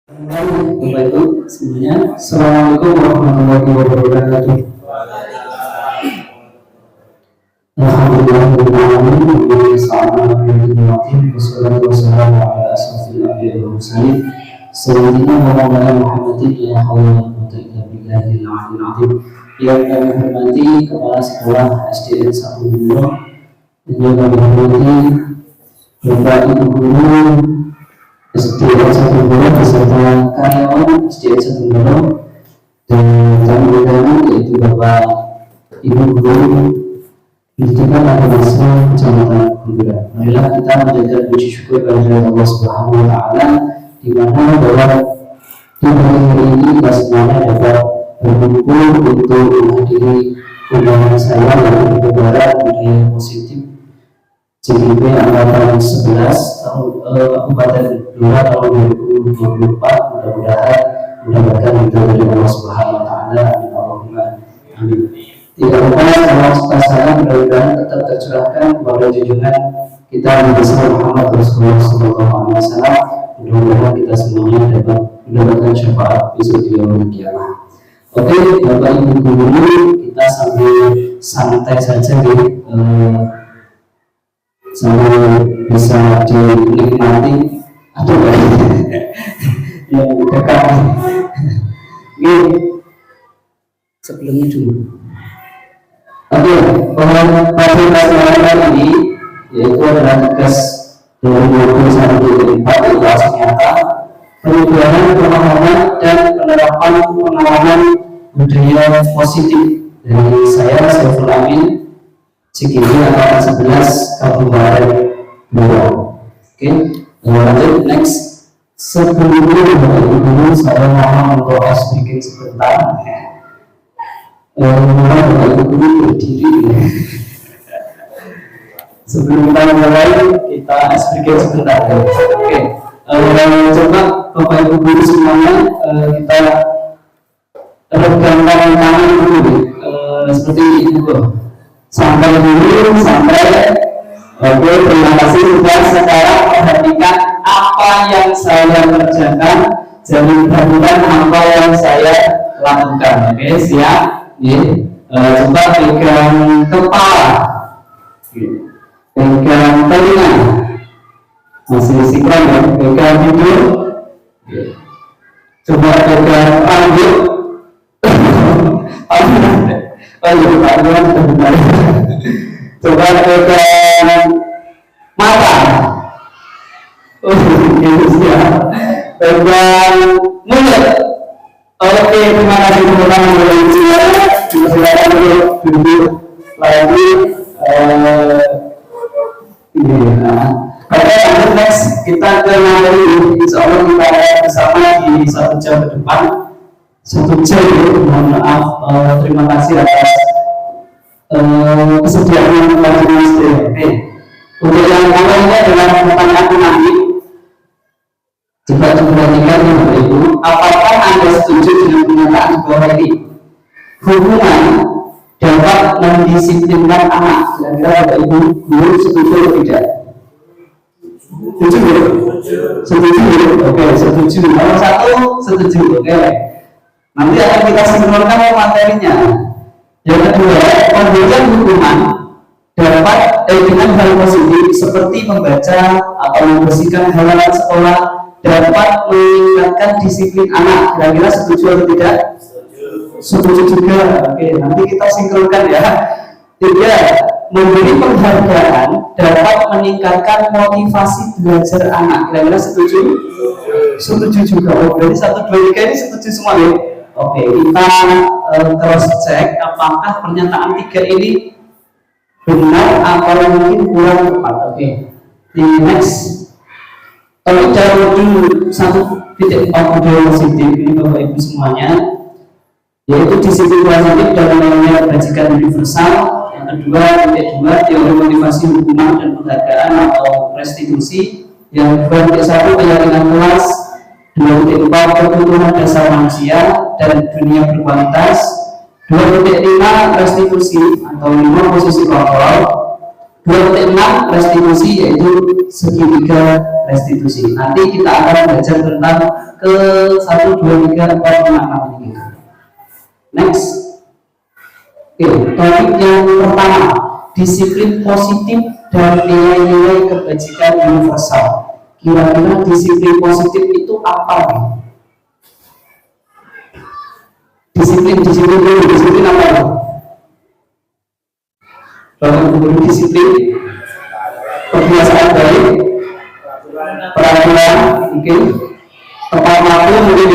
Bapak Ibu semuanya, Assalamualaikum warahmatullahi wabarakatuh. Alhamdulillahirobbilalamin, wassalatu wassalamu ala asrofil anbiya'i wal mursalin, sayyidina wa maulana Muhammadin la haula wa la quwwata illa billahil aliyyil azim. Yang kami hormati Kepala Sekolah SDN 1 Guru, dan yang kami hormati Bapak Ibu Guru SDN 1 Guru beserta karyawan SDN 1 Guru dan tamu undangan yaitu Bapak Ibu Guru Pendidikan Agama Kecamatan Kumbira. Marilah kita menjadikan puji syukur kepada Allah Subhanahu wa Ta'ala, di mana bahwa di hari ini kita semuanya dapat berkumpul untuk menghadiri undangan saya yang berbarat budaya positif CGP angkatan 11 Kabupaten Blora tahun 2024. Mudah-mudahan mendapatkan ridho dari Allah Subhanahu wa Ta'ala. Amin Allahumma amin. Tidak lupa salam saya mudah-mudahan tetap tercurahkan kepada junjungan kita Nabi besar Muhammad Rasulullah SAW. Mudah-mudahan kita semuanya dapat mendapatkan syafaat besok di yaumul qiyamah. Oke, Bapak Ibu Guru, kita sambil santai saja nih, sambil bisa dinikmati atau yang dekat. Ini sebelumnya dulu. Oke, pada kesempatan kali ini yaitu adalah tugas 2021-2024 ilustrasi nyata perubahan pemahaman dan penerapan pengalaman budaya positif dari saya Saiful Amin CGP angkatan 11 Kabupaten Blora. Oke, lanjut next. Sebelumnya Bapak Ibu saya mohon untuk sedikit sebentar. Mulai Bapak Ibu berdiri. Sebelum kita mulai kita sedikit sebentar. Oke, coba Bapak Ibu guru semuanya kita regangkan tangan dulu, seperti ini dulu. Sampai dulu sampai. Oke, terima kasih sudah. Sekarang perhatikan apa yang saya kerjakan, jadi perhatikan apa yang saya lakukan. Oke, siap? Coba pegang kepala, pegang telinga, masih sinkron ya, pegang hidung, coba pegang rambut. Coba pegang mata, pegang mulut. Oke, terima kasih teman-teman. Silakan duduk lagi. Oke, next kita ke materi. Insya Allah kita bersama di 1 jam ke depan. 1 jam, mohon maaf. Terima kasih atas kesediaan pelajaran SDN. Untuk yang awalnya adalah pertanyaan nanti. Coba perhatikan Bapak Ibu, apakah Anda setuju dengan pernyataan di bawah ini? Hubungan dapat mendisiplinkan anak. Kira-kira Bapak Ibu guru setuju atau tidak? Setuju? Setuju? Oke, setuju. Nomor 1 setuju. Oke. Nanti akan kita sinkronkan materinya. Yang kedua, pemberian hukuman dapat dengan hal positif seperti membaca atau membersihkan halaman sekolah dapat meningkatkan disiplin anak. Kira-kira setuju atau tidak? Setuju juga. Oke, nanti kita sinkronkan ya. 3, memberi penghargaan dapat meningkatkan motivasi belajar anak. Kira-kira setuju? Setuju juga. Oh, berarti 1, 2, 3 ini setuju semua ya. Oke, kita cross check apakah pernyataan 3 ini benar atau mungkin kurang tepat. Oke, next. Kalau jauh dulu 1 titik budaya positif ini Bapak Ibu semuanya, yaitu disiplin positif dan nilai kebajikan universal. Yang kedua, titik 2 teori motivasi hukuman dan penghargaan atau restitusi. Yang kedua, titik 1 keyakinan kelas. 2.4 kebutuhan dasar manusia dan dunia berkualitas. 2.5 restitusi atau 5 posisi kontrol. 2,6 restitusi yaitu segitiga restitusi. Nanti kita akan belajar tentang ke 1, 2, 3, 4, 5, 6 ini. Next. Topik yang pertama, disiplin positif dan nilai-nilai kebajikan universal. Kira-kira disiplin positif itu apa nih? Disiplin apa ya? Kalau disiplin, kebiasaan baik, peraturan, mungkin tepat waktu mungkin,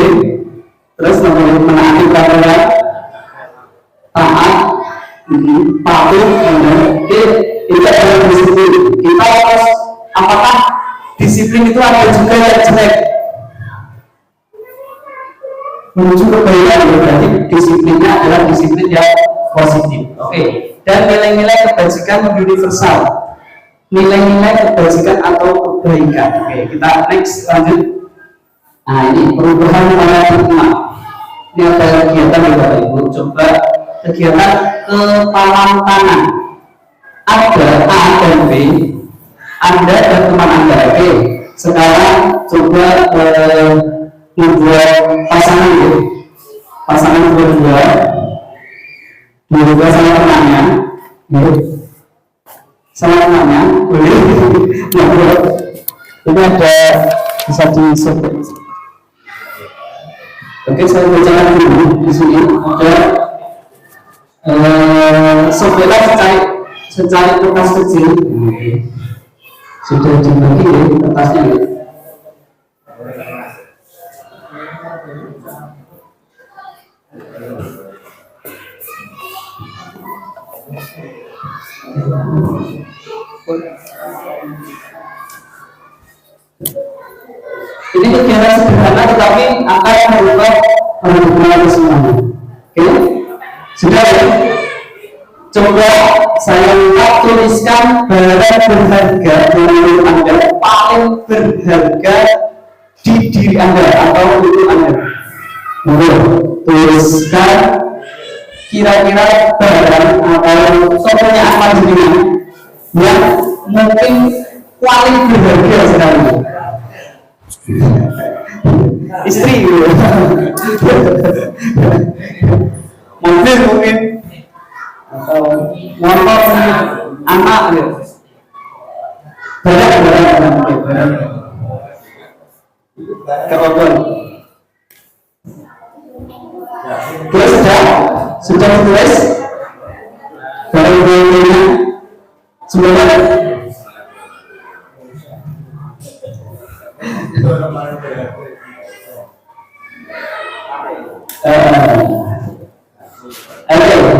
terus kemudian menaati peraturan, taat, patuh, itu adalah disiplin. Kita harus, apakah disiplin itu ada juga yang jelek? Menuju kebaikan, berarti disiplinnya adalah disiplin yang positif. Oke. Dan nilai-nilai kebajikan universal, nilai-nilai kebajikan atau kebaikan. Oke, kita next lanjut. Nah, ini perubahan paradigma. Ini ada kegiatan ya Bapak Ibu. Coba kegiatan kepalan tangan. Ada A dan B. Anda dan teman Anda. Oke. Sekarang coba membuat pasangan ya. Pasangan berdua. Juga sama temannya, sama temannya, boleh. Ini ada bisa disebut. Oke, saya bacakan dulu di sini ada sobelah secari kertas kecil. Sudah dibagi ya kertasnya ya. Ini kegiatan sederhana tetapi akan merubah perhubungan semuanya. Oke, sudah ya? Coba saya minta tuliskan barang berharga menurut Anda, paling berharga di diri Anda atau untuk Anda. Tuliskan kira-kira barang atau soalnya apa jadinya yang mungkin paling berharga sekali. Istri mobil mungkin atau motor mungkin anak ya. Barang kerobohan. Terus sudah tulis barang-barangnya semuanya.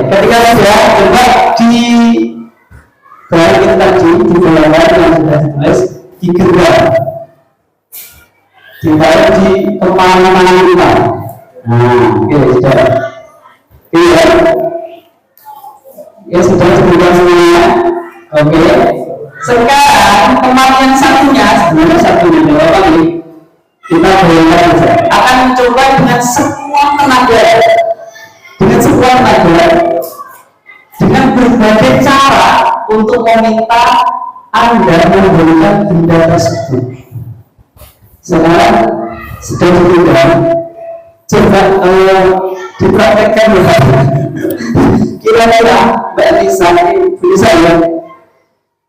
Ketika sudah coba di barang itu tadi di gambar yang sudah ditulis digerak, ditaruh di kepala tangan kita. Oke, sudah. Ya sudah disebutkan semuanya. Oke. Sekarang teman yang satunya, sebenarnya satunya berapa nih? Kita bayangkan saja. Akan mencoba dengan semua tenaga, dengan berbagai cara untuk meminta Anda memberikan benda tersebut. Sekarang sudah diberikan. Coba dipraktekkan ya. Kira-kira Mbak Lisa ini bisa ya?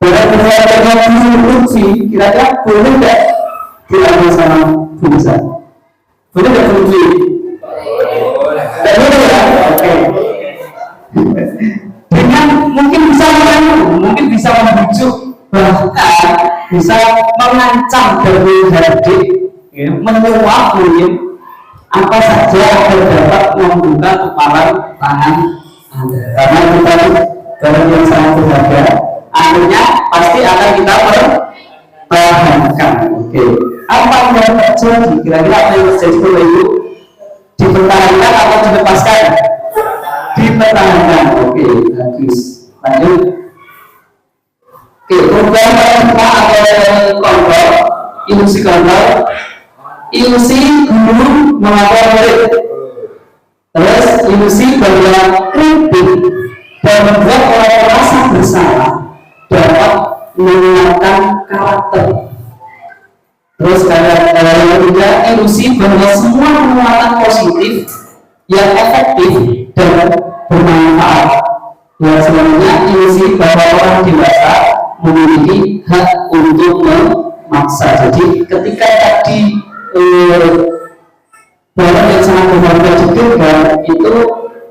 Barang-barang Lutfi, kira-kira boleh nggak diambil sama Bu Lisa? Boleh nggak Lutfi? Boleh ya? Oke. Dengan mungkin bisa membujuk, bahkan bisa mengancam dari hadir, menyuap mungkin apa saja agar dapat membuka kepalan tangan Anda. Karena kita barang yang sangat berharga, akhirnya pasti akan kita pertahankan. Oke. Apa yang terjadi? Kira-kira apa yang terjadi Bapak Ibu? Dipertahankan atau dilepaskan? Dipertahankan. Oke, bagus. Lanjut. Oke, program pertama atau kontrol, ilusi kontrol. Ilusi guru mengajar murid. Terus ilusi bahwa kritik dan membuat orang merasa bersalah dapat menguatkan karakter. Terus yang ketiga, ilusi bahwa semua penguatan positif yang efektif dan bermanfaat. Yang selanjutnya, ilusi bahwa orang dewasa memiliki hak untuk memaksa. Jadi ketika tadi barang yang sangat berharga didengar, itu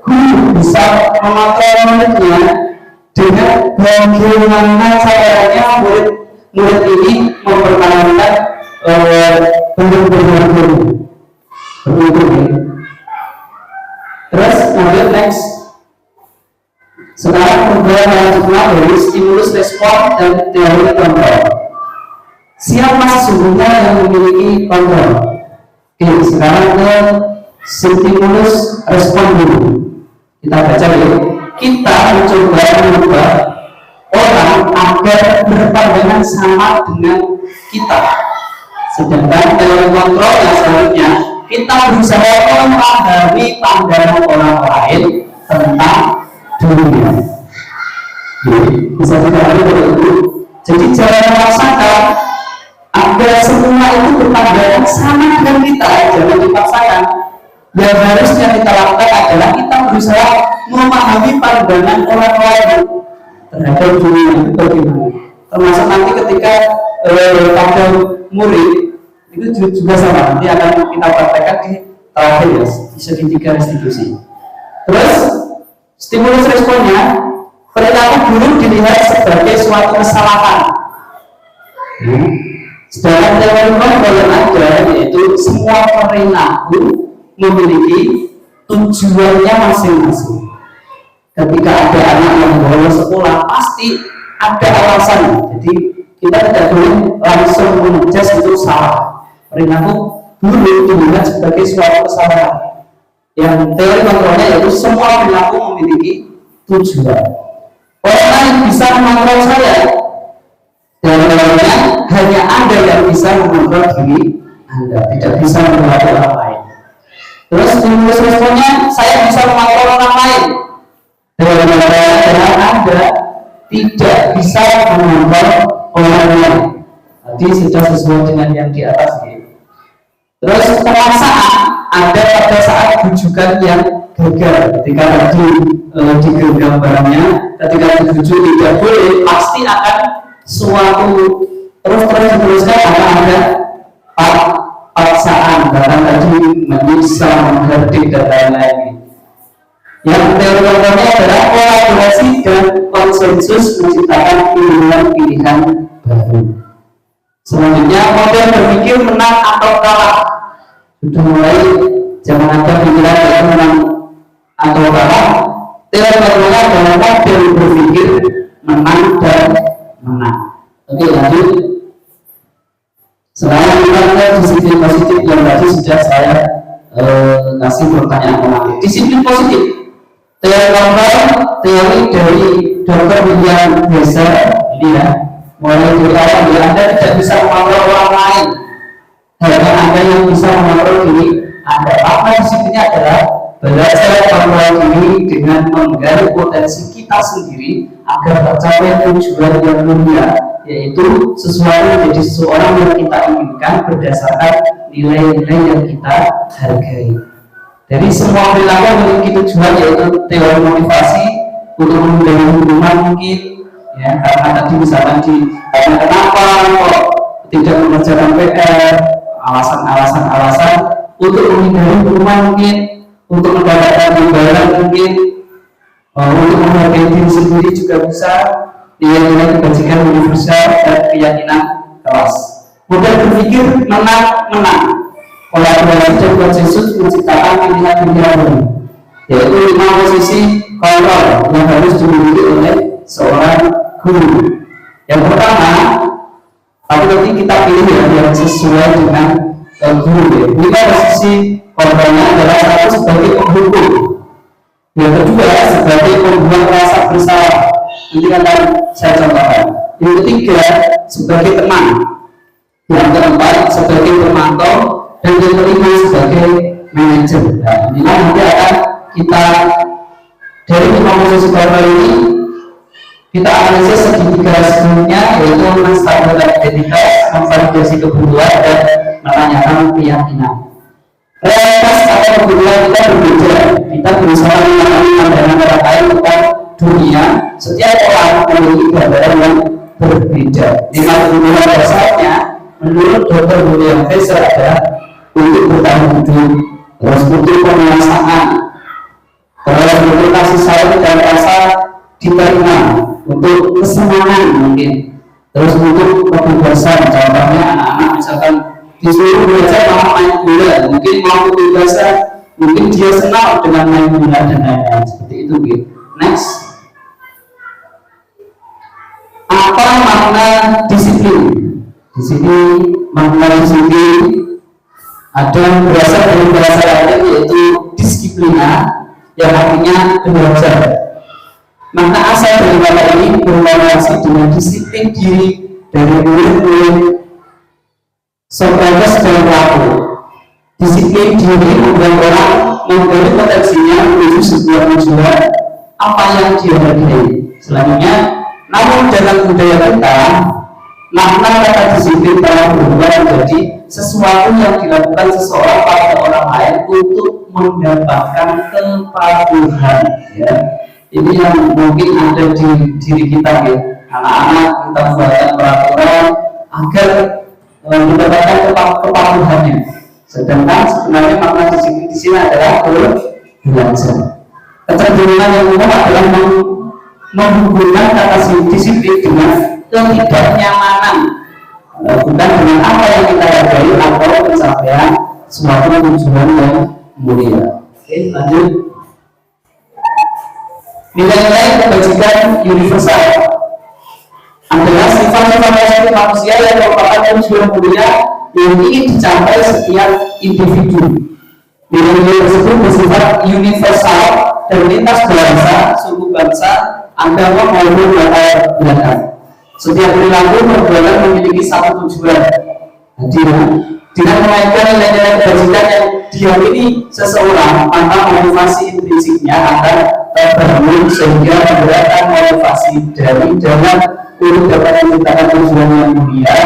guru bisa mengatur muridnya dengan bagaimana caranya murid ini mempertahankan bentuk berharga ini. Terus lanjut next. Sekarang pembahasan lanjutnya dari stimulus respon dan teori kontrol. Siapa sesungguhnya yang memiliki kontrol? Oke, sekarang ke stimulus respon dulu. Kita baca ya. Kita mencoba mengubah orang agar berpandangan sama dengan kita. Sedangkan teori kontrol yang selanjutnya, kita berusaha memahami pandangan orang lain tentang dunia. Bisa dikatakan begitu. Jadi jangan memaksakan agar semua itu berpandangan sama dengan kita, jangan dipaksakan. Yang harusnya kita lakukan adalah kita berusaha memahami pandangan orang lain terhadap dunia itu bagaimana. Termasuk nanti ketika pada murid itu juga sama, nanti akan kita praktekkan di terakhir ya, di segitiga restitusi. Terus stimulus responnya, perilaku buruk dilihat sebagai suatu kesalahan. Sedangkan teori kontrol yang ada yaitu semua perilaku memiliki tujuannya masing-masing. Ketika ada anak yang bolos sekolah, pasti ada alasan. Jadi kita tidak boleh langsung mengejas itu salah. Perilaku buruk dilihat sebagai suatu kesalahan. Yang teori kontrolnya yaitu semua perilaku memiliki tujuan. Orang lain bisa mengontrol saya. Teorinya hanya Anda yang bisa mengontrol diri Anda, tidak bisa mengontrol orang lain. Terus stimulus responnya, saya bisa mengontrol orang lain. Teorinya Anda tidak bisa mengontrol orang lain. Tadi sudah sesuai dengan yang di atas ini. Terus pemaksaan ada pada saat bujukan yang gagal. Ketika tadi digenggam barangnya, ketika dibujuk tidak boleh, pasti akan suatu terus diteruskan akan ada paksaan, bahkan tadi menyiksa, menghardik dan lain-lain. Yang teori kontrolnya adalah kolaborasi dan konsensus menciptakan pilihan-pilihan baru. Selanjutnya model berpikir menang atau kalah. Sudah mulai jangan ada pikiran yaitu menang atau kalah. Teori kontrolnya adalah model berpikir menang dan menang. Oke, lanjut. Sekarang kita lihat disiplin positif yang tadi sudah saya kasih pertanyaan kemarin. Disiplin positif, teori kontrol, teori dari Dr. William Glasser ini ya. Mulai dari awal ya, Anda tidak bisa mengontrol orang lain, hanya Anda yang bisa mengontrol diri Anda. Apa disiplinnya adalah belajar kontrol diri dengan menggali potensi kita sendiri agar tercapai tujuan yang mulia, yaitu sesuatu menjadi seseorang yang kita inginkan berdasarkan nilai-nilai yang kita hargai. Dari semua perilaku memiliki tujuan, yaitu teori motivasi untuk membangun hubungan mungkin ya, karena tadi misalkan karena kenapa kok tidak mengerjakan PR, alasan untuk menghindari hubungan mungkin, untuk mendapatkan imbalan mungkin, untuk menghargai diri sendiri juga bisa, nilai-nilai kebajikan universal dan keyakinan kelas. Model berpikir menang-menang, kolaborasi dan konsensus menciptakan pilihan-pilihan baru, yaitu 5 posisi kontrol yang harus dimiliki oleh seorang guru. Yang pertama, tapi nanti kita pilih yang sesuai dengan guru ya. 5 posisi kontrolnya adalah satu sebagai penghukum, yang kedua sebagai pembuat rasa bersalah. Ini akan saya contohkan. Yang ketiga sebagai teman, yang keempat sebagai pemantau, dan yang kelima sebagai manajer. Nah, ini nanti akan kita dari 5 posisi kontrol ini Kita analisis segitiga sebelumnya, yaitu menstabilkan identitas, memvalidasi kebutuhan, dan menanyakan keyakinan. Realitas atau kebutuhan kita berbeda. Kita berusaha memahami pandangan orang lain tentang dunia. Setiap orang memiliki gambaran yang berbeda. 5 kebutuhan dasarnya menurut Dr. William Fraser adalah untuk bertahan hidup, terus untuk penguasaan, terus untuk kasih sayang dan rasa diterima, untuk kesenangan mungkin, terus untuk kebebasan. Contohnya anak-anak misalkan disuruh belajar malah main bola, mungkin mau kebebasan, mungkin dia senang dengan main bola dan lain-lain seperti itu gitu. Next, apa makna disiplin? Makna disiplin ada berasal dari bahasa Latin yaitu disiplina, yang artinya belajar. Makna asal dari kata ini berkorelasi dengan disiplin diri dari murid-murid Socrates dan Plato. Disiplin diri membuat orang menggali potensinya menuju sebuah tujuan apa yang dia hargai. Selanjutnya, namun dalam budaya kita, makna kata disiplin telah berubah menjadi sesuatu yang dilakukan seseorang pada orang lain untuk mendapatkan kepatuhan. Ya. Ini yang mungkin ada di diri kita, ya. Anak-anak kita membuat peraturan agar mendapatkan kepatuhannya. Sedangkan sebenarnya makna disiplin di sini adalah belajar. Kecenderungan yang umum adalah menghubungkan kata disiplin dengan ketidaknyamanan, bukan dengan apa yang kita hargai atau pencapaian suatu tujuan yang mulia. Oke, lanjut. Nilai-nilai kebajikan universal adalah sifat-sifat positif manusia yang merupakan tujuan mulia yang ingin dicapai setiap individu. Nilai-nilai tersebut bersifat universal dan lintas bangsa, suku bangsa, agama maupun latar belakang. Setiap perilaku perbuatan memiliki satu tujuan. Dengan mengaitkan nilai-nilai kebajikan yang diyakini seseorang, maka motivasi intrinsipnya akan terbangun sehingga menggerakkan motivasi dari dalam untuk dapat menciptakan tujuan yang mulia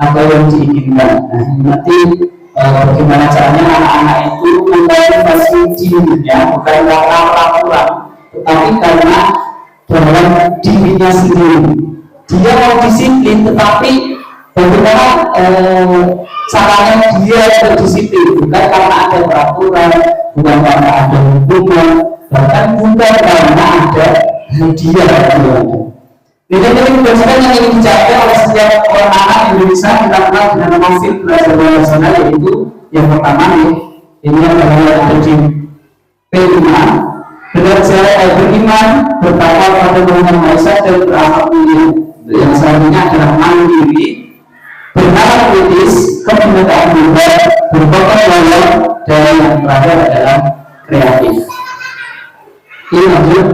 atau yang diinginkan. Nah, nanti bagaimana caranya anak-anak itu memotivasi dirinya bukan karena peraturan, tetapi karena dalam dirinya sendiri. Dia mau disiplin, tetapi bagaimana caranya dia berdisiplin, bukan karena ada peraturan, bukan karena ada hukuman, bahkan bukan karena ada hadiah. Nilai-nilai kebajikan yang ingin dicapai oleh setiap orang anak Indonesia kita kenal dengan nama fit belajar nasional, yaitu yang pertama nih, ini adalah yang ada di P5, belajar beriman, bertakwa pada Tuhan Yang Maha Esa dan berakhlak mulia. Yang selanjutnya adalah mandiri, bernalar kritis, kebinekaan bebas, bergotong royong, dan yang terakhir adalah kreatif. Ini lanjut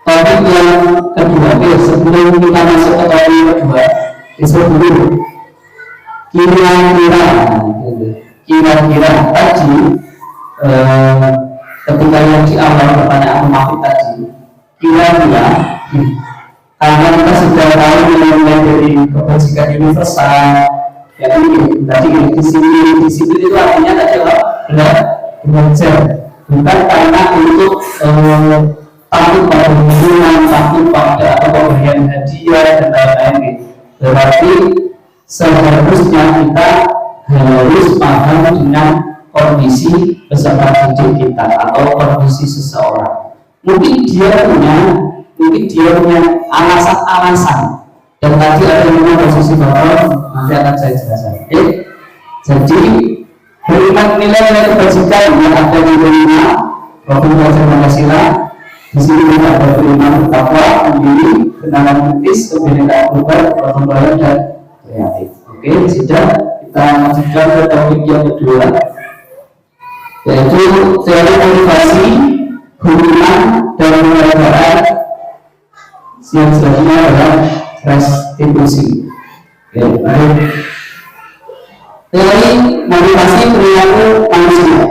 topik yang kedua. Sebelum kita masuk ke topik yang kedua, disebut dulu kira-kira tadi ketika yang di awal pertanyaan Mafid tadi, kira-kira karena kita sudah tahu nilai dari kebajikan universal, jadi tadi disiplin itu artinya tadi belajar, bukan karena untuk takut pada hubungan, takut pada pemberian hadiah dan lain-lain. Berarti seharusnya kita harus paham dengan kondisi peserta didik kita atau kondisi seseorang. Mungkin dia punya alasan-alasan, dan tadi ada yang posisi bawah, nanti akan saya jelaskan. Jadi beriman nilai-nilai kebajikan yang ada di dunia, Rasul Pancasila. Di sini kita ada beriman, bertakwa, mandiri, kenalan kritis, kebinekaan global, gotong royong, dan kreatif. Oke, sudah kita lanjutkan ke topik yang kedua, yaitu teori motivasi, hubungan, dan pembelajaran. Yang selanjutnya adalah restitusi. Oke, baik. Teori motivasi perilaku manusia.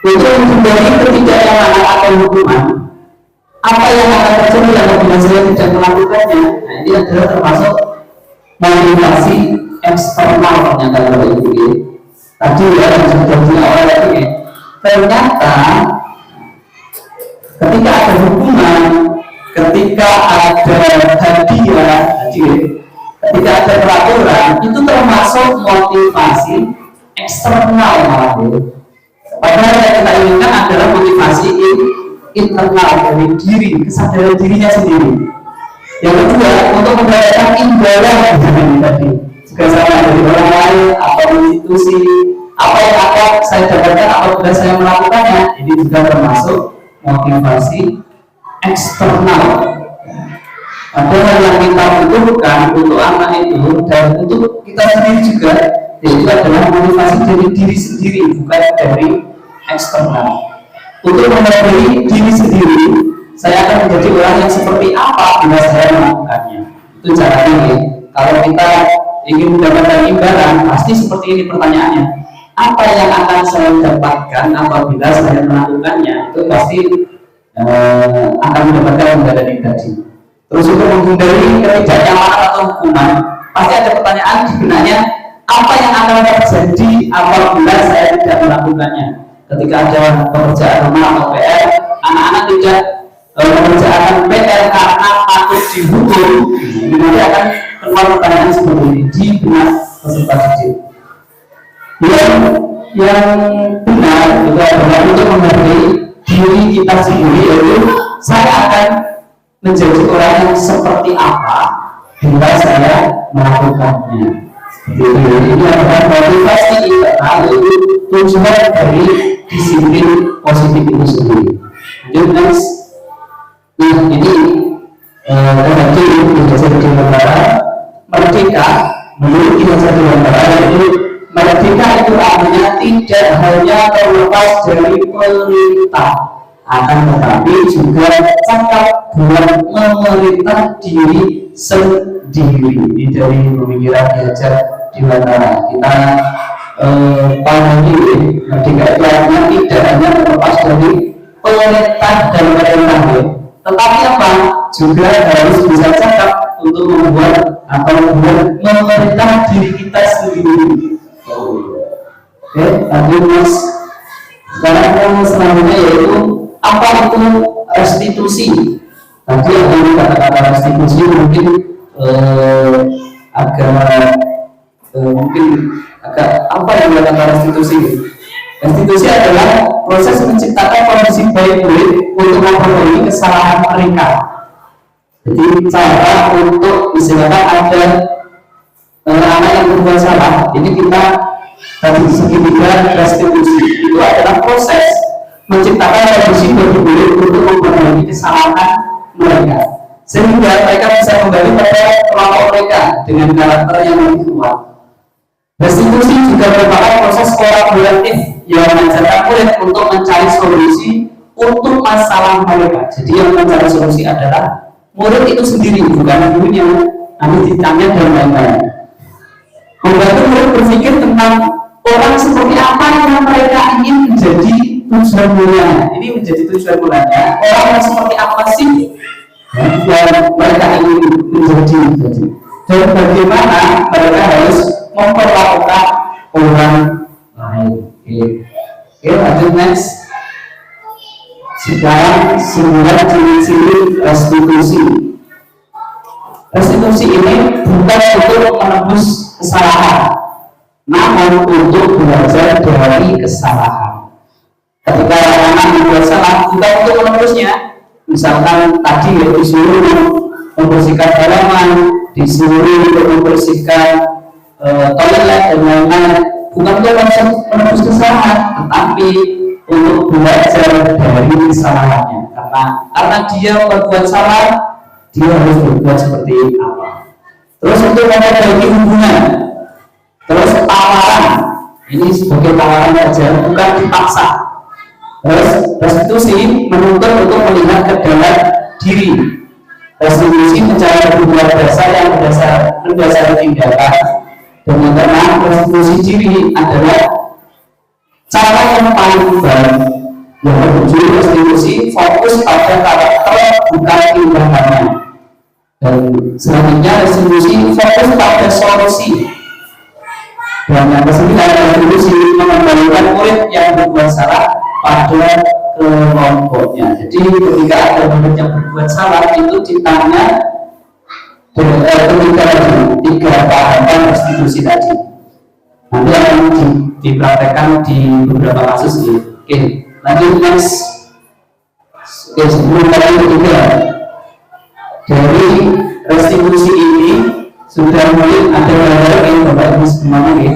Untuk menghindari ketidaknyamanan atau hukuman, apa yang akan terjadi apabila saya tidak melakukannya. Nah, ini adalah termasuk motivasi eksternal ternyata kalau itu ya. Tadi ya yang sudah di awal tadi ternyata ketika ada hukuman, ketika ada hadiah, ketika ada peraturan, itu termasuk motivasi eksternal malah itu. Padahal yang kita inginkan adalah motivasi internal dari diri, kesadaran dirinya sendiri. Yang kedua, untuk mendapatkan imbalan tadi juga sama dari orang lain atau institusi, apa yang akan saya dapatkan apabila saya melakukannya, ini juga termasuk motivasi eksternal. Padahal yang kita butuhkan untuk anak itu dan untuk kita sendiri juga, yaitu adalah motivasi dari diri sendiri, bukan dari eksternal. Untuk menghargai diri sendiri, saya akan menjadi orang yang seperti apa bila saya melakukannya. Itu caranya ya. Kalau kita ingin mendapatkan imbalan, pasti seperti ini pertanyaannya. Apa yang akan saya dapatkan apabila saya melakukannya? Itu pasti akan mendapatkan imbalan ini tadi. Terus untuk menghindari ketidaknyamanan atau hukuman, pasti ada pertanyaan di benaknya, apa yang akan terjadi apabila saya tidak melakukannya? Ketika ada pekerjaan rumah atau PR, anak-anak tidak mengerjakan PR karena takut dihukum, nanti akan keluar pertanyaan seperti ini di benak peserta didik. Yang benar juga adalah untuk menghargai diri kita sendiri, yaitu saya akan menjadi orang yang seperti apa bila saya melakukannya. Ini adalah motivasi kita, yaitu tujuan dari disiplin positif itu sendiri. Lanjut next. Nah ini tadi Ihsatul Diwantara merdeka menurut Ihsatul Diwantara, yaitu merdeka itu artinya tidak hanya terlepas dari perintah, akan tetapi juga cakap buat memerintah diri sendiri. Ini dari pemikiran Ihsatul Diwantara. Kita pahami merdeka itu artinya tidak hanya terlepas dari perintah dan perintah, tetapi apa? Juga harus bisa cakap untuk membuat atau memerintah diri kita sendiri. Oke, lanjut mas. Sekarang yang selanjutnya yaitu apa itu restitusi. Tadi ada kata-kata restitusi mungkin agak apa yang dikatakan restitusi? Restitusi adalah proses menciptakan kondisi baik-baik untuk memperbaiki kesalahan mereka. Jadi cara untuk misalkan ada anak yang berbuat salah, ini kita tadi segitiga restitusi. Itu adalah proses menciptakan kondisi baik-baik untuk memperbaiki kesalahan mereka, sehingga mereka bisa kembali pada kelompok mereka dengan karakter yang lebih kuat. Restitusi juga merupakan proses kolaboratif yang mengajarkan murid untuk mencari solusi untuk masalah mereka. Jadi yang mencari solusi adalah murid itu sendiri, bukan gurunya. Nanti ditanya dan lain-lain. Membantu murid berpikir tentang orang seperti apa yang mereka ingin menjadi tujuan mulanya. Ini menjadi tujuan mulanya. Orang yang seperti apa sih yang mereka ingin menjadi? Dan bagaimana mereka harus memperlakukan orang lain. Oke, lanjut next. Sekarang 9 ciri-ciri restitusi. Restitusi ini bukan untuk menebus kesalahan, namun untuk belajar dari kesalahan. Ketika anak membuat salah, bukan untuk menebusnya. Misalkan tadi ya disuruh membersihkan halaman, disuruh untuk membersihkan toilet dan lain-lain, bukan untuk menebus kesalahan, tetapi untuk belajar dari kesalahannya. Karena dia berbuat salah, dia harus berbuat seperti apa. Terus untuk memperbaiki hubungan, terus tawaran, ini sebagai tawaran saja, bukan dipaksa. Terus restitusi menuntut untuk melihat ke dalam diri. Restitusi mencari berbuat dasar yang mendasari tindakan. Dan yang keenam, restitusi diri adalah cara yang paling baik Yang ketujuh, restitusi fokus pada karakter bukan tindakannya. Dan selanjutnya restitusi fokus pada solusi. Dan yang kesembilan, restitusi mengembalikan murid yang berbuat salah pada kelompoknya. Jadi ketika ada murid yang berbuat salah itu ditanya tiga tahapan restitusi tadi. Nanti akan dipraktekkan di beberapa kasus ini. Oke, lanjut next. Oke, sebelum kali ketiga dari restitusi ini sudah mulai ada gambaran yang Bapak Ibu semuanya ya.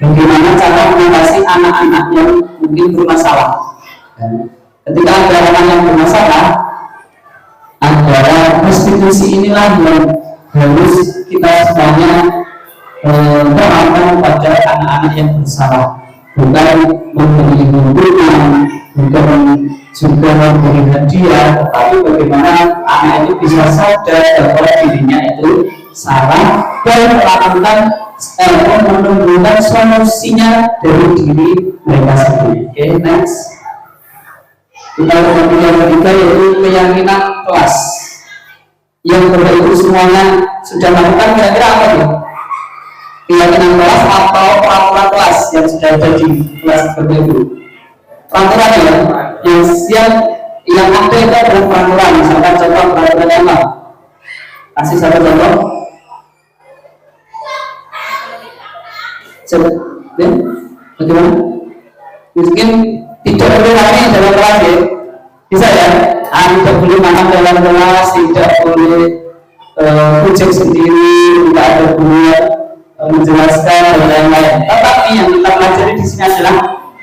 Bagaimana cara mengatasi anak-anak yang mungkin bermasalah. Ketika ada anak yang bermasalah, adalah restitusi inilah yang harus kita semuanya terapkan pada anak-anak yang bersalah, bukan memberi hukuman, bukan juga memberi hadiah, tetapi bagaimana anak itu bisa sadar bahwa dirinya itu salah dan melakukan menunjukkan solusinya dari diri mereka sendiri. Oke, next. Kita lihat yang ketiga yaitu keyakinan kelas. Yang Bapak Ibu semuanya sudah lakukan kira-kira apa ya? Keyakinan kelas atau peraturan kelas yang sudah ada di kelas Bapak Ibu. Peraturan ya, yang ada itu adalah peraturan. Misalkan contoh peraturan apa? Kasih satu contoh. Bagaimana? Mungkin tidak boleh lari dalam kelas ya, bisa ya? Tidak boleh makan dalam kelas, tidak boleh kucing sendiri, tidak ada guru menjelaskan dan lain-lain. Tetapi yang kita pelajari di sini adalah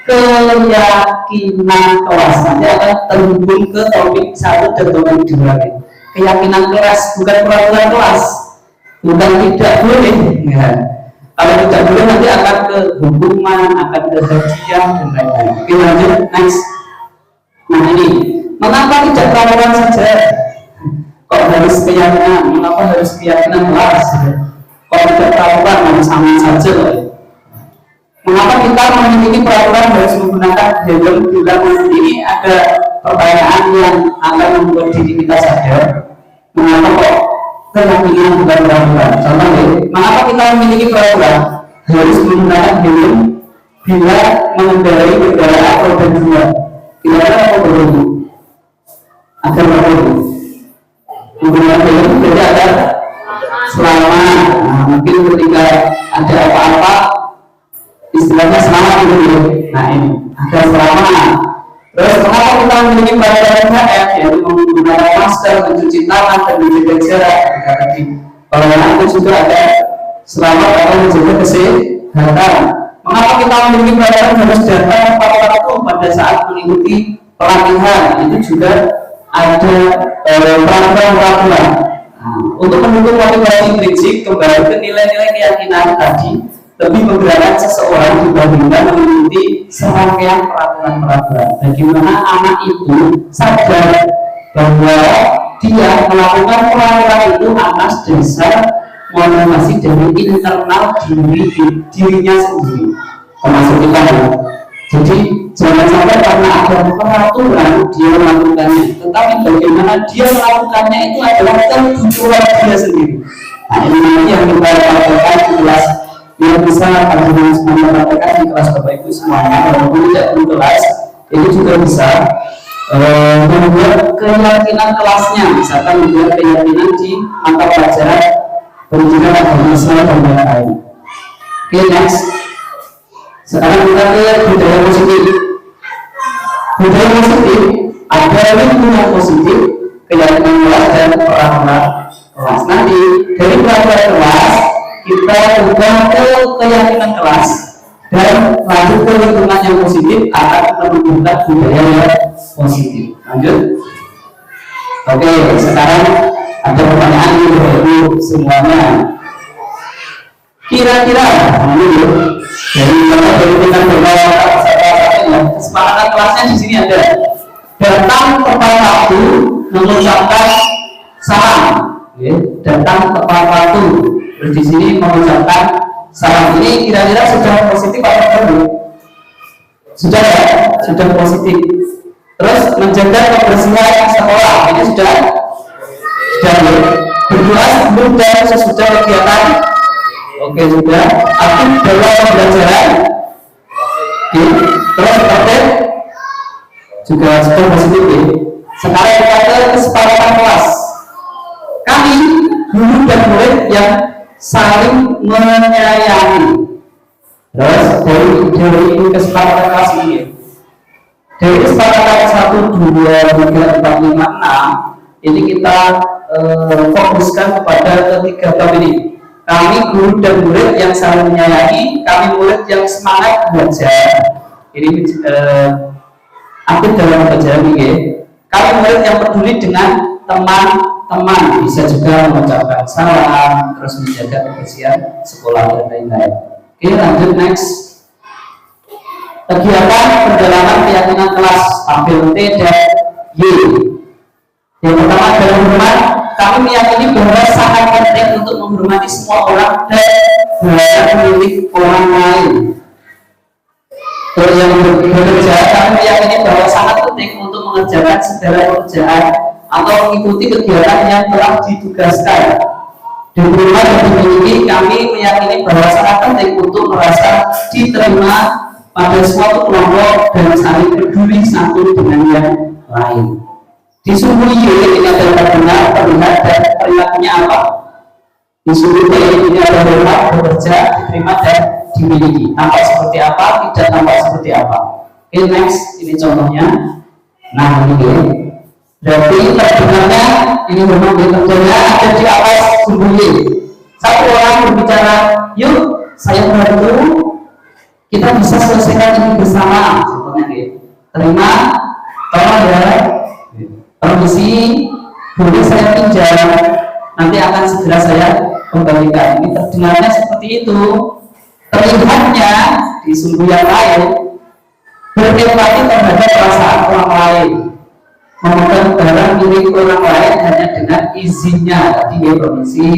keyakinan kelas. Nanti akan terhubung ke topik 1 dan topik 2. Keyakinan kelas, bukan peraturan kelas, bukan tidak boleh. Ya. Kalau tidak boleh nanti akan ke hukuman, akan ke hadiah dan lain-lain. Oke, lanjut next. Nah ini, mengapa tidak peraturan saja? Kok harus keyakinan? Mengapa harus keyakinan kelas? Kok tidak peraturan sama saja loh? Mengapa kita memiliki peraturan harus menggunakan helm? Bila ini ada pertanyaan yang akan membuat diri kita sadar. Mengapa kok keyakinan bukan peraturan? Contohnya, mengapa kita memiliki peraturan harus menggunakan helm bila mengendarai kendaraan roda 2? Kira-kira apa berbeda? Agar berbeda. Menggunakan helm berarti ada selamat. Nah, mungkin ketika ada apa-apa istilahnya selamat itu ya. Nah ini agar selamat. Terus mengapa kita memiliki peraturan HM yaitu menggunakan masker, mencuci tangan dan menjaga jarak? Tadi kalau itu juga ada selamat atau menjaga kesehatan. Mengapa kita memiliki peraturan harus datang tepat waktu pada saat mengikuti pelatihan? Itu juga ada peraturan-peraturan. Untuk mendukung motivasi prinsip kembali ke nilai-nilai keyakinan tadi, lebih menggerakkan seseorang dibandingkan mengikuti serangkaian peraturan-peraturan. Bagaimana anak itu sadar bahwa dia melakukan peraturan itu atas dasar motivasi dari internal dirinya sendiri, termasuk kita ya. Jadi jangan sampai karena ada peraturan dia melakukannya, tetapi bagaimana dia melakukannya itu adalah kebutuhan dia sendiri. Nah ini yang kita lakukan di kelas yang bisa teman-teman semuanya praktekkan di kelas Bapak Ibu semuanya, walaupun tidak di kelas itu juga bisa membuat keyakinan kelasnya, misalkan membuat keyakinan di mata pelajaran pendidikan agama Islam dan lain-lain. Oke, next. Sekarang kita lihat budaya positif. Budaya positif ada lingkungan positif, keyakinan kelas dan peraturan kelas. Nanti dari peraturan kelas kita ubah ke keyakinan kelas dan lanjut ke lingkungan yang positif akan menunjukkan budaya yang positif. Lanjut. Oke, sekarang ada pertanyaan dari semuanya. Kira-kira dari kita berbahasa kesepakatan kelasnya di sini ada datang tepat waktu mengucapkan salam. Datang tepat waktu. Terus di sini mengucapkan salam ini kira-kira sudah positif atau belum? Sudah ya, sudah positif. Terus menjaga kebersihan sekolah, ini sudah ya. Berdoa sebelum dan sesudah kegiatan, oke sudah. Aktif dalam pembelajaran, oke. Terus tertib juga sudah positif ya. Sekarang kita ke kesepakatan kelas. Kami guru dan murid yang saling menyayangi. Terus dari kesepakatan kelas ini, dari kesepakatan 1, 2, 3, 4, 5, 6 ini kita fokuskan kepada ketiga bab ini. Kami guru dan murid yang saling menyayangi, kami murid yang semangat belajar. Ini aktif dalam pelajaran ini. Kami murid yang peduli dengan teman-teman, bisa juga mengucapkan salam, terus menjaga kebersihan sekolah dan lain-lain. Oke, lanjut next. Kegiatan pendalaman keyakinan kelas, tampil T dan Y. Yang pertama adalah hormat. Kami meyakini bahwa sangat penting untuk menghormati semua orang dan belajar memilih orang lain. Terus yang bekerja, kami meyakini bahwa sangat penting untuk mengerjakan segala pekerjaan atau mengikuti kegiatan yang telah ditugaskan. Di rumah yang dimiliki, kami meyakini bahwa sangat penting untuk merasa diterima pada suatu kelompok dan saling peduli satu dengan yang lain. Disuruh Y ini adalah benar, terlihat dan perilakunya apa. Disuruh T ini adalah hormat, bekerja, diterima dan dimiliki. Tampak seperti apa, tidak tampak seperti apa. Oke, next, ini contohnya. Nah ini ya. Berarti terdengarnya ini hormat dan kerjanya ada di atas sumbu Y. Satu orang berbicara, yuk saya bantu, kita bisa selesaikan ini bersama. Contohnya ya. Terima, tolong ya. Permisi, boleh saya pinjam, nanti akan segera saya kembalikan. Ini terdengarnya seperti itu. Terlihatnya di sumbu yang lain berempati terhadap perasaan orang lain, memegang barang milik orang lain hanya dengan izinnya. Tadi ya permisi,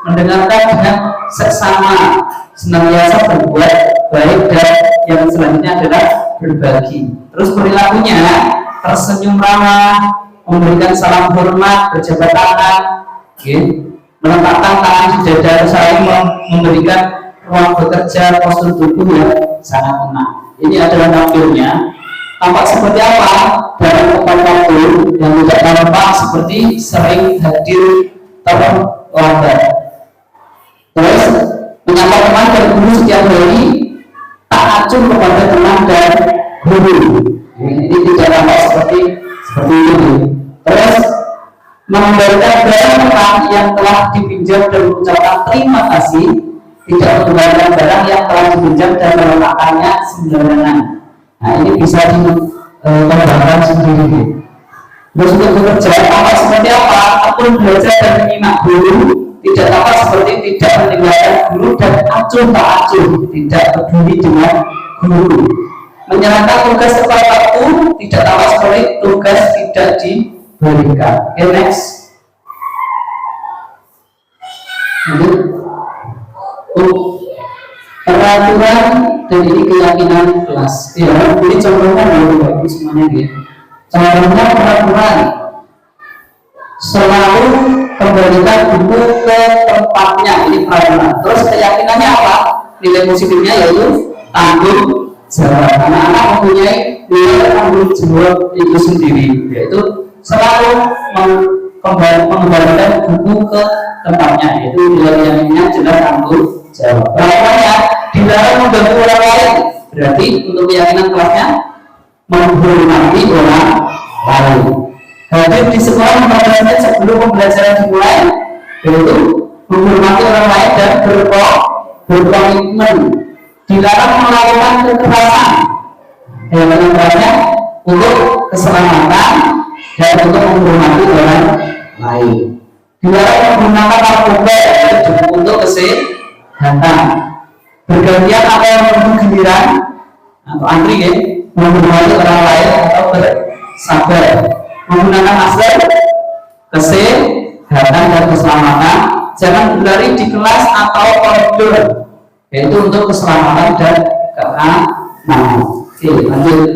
mendengarkan dengan seksama, senantiasa berbuat baik dan yang selanjutnya adalah berbagi. Terus perilakunya tersenyum ramah, memberikan salam hormat, berjabat tangan, meletakkan tangan di dada, saling memberikan ruang bekerja, postur tubuh yang sangat tenang. Ini adalah tampilnya. Tampak seperti apa dalam tepat waktu yang tidak tampak seperti sering hadir terlambat. Terus menyapa teman dan guru setiap hari, tak acuh kepada teman dan guru. Ini tidak tampak seperti ini. Terus mengembalikan barang yang telah dipinjam dan mengucapkan terima kasih, tidak mengembalikan barang yang telah dipinjam dan meletakkannya sembarangan. Nah ini bisa dikembangkan sendiri. Terus untuk bekerja tampak seperti apa? Tekun belajar dan menyimak guru, tidak tampak seperti tidak meninggalkan guru dan acuh tak acuh, tidak peduli dengan guru. Menyerahkan tugas tepat waktu, tidak tampak seperti tugas tidak diberikan. Okay, next. Peraturan dan ini keyakinan kelas. Ya, ini contohnya dulu bagus semuanya ya. Contohnya peraturan selalu kembalikan buku ke tempatnya. Ini peraturan. Terus keyakinannya apa? Nilai positifnya yaitu tanggung jawab. Anak-anak mempunyai nilai tanggung jawab itu sendiri, yaitu selalu mengembalikan buku ke tempatnya, yaitu nilai-nilainya jelas tanggung jawab. Peraturannya dilarang mengganggu orang lain, berarti untuk keyakinan kelasnya menghormati orang lain. Hadir di sekolah 15 menit sebelum pembelajaran dimulai, yaitu menghormati orang lain dan berkomitmen. Dilarang melakukan kekerasan, keyakinan kelasnya untuk keselamatan dan untuk menghormati orang lain. Dilarang menggunakan narkoba untuk kesehatan. Bergantian atau menunggu giliran atau antri ya, menghormati orang lain atau bersabar. Menggunakan masker, kesehatan dan keselamatan. Jangan berlari di kelas atau koridor, yaitu untuk keselamatan dan keamanan. Oke, lanjut.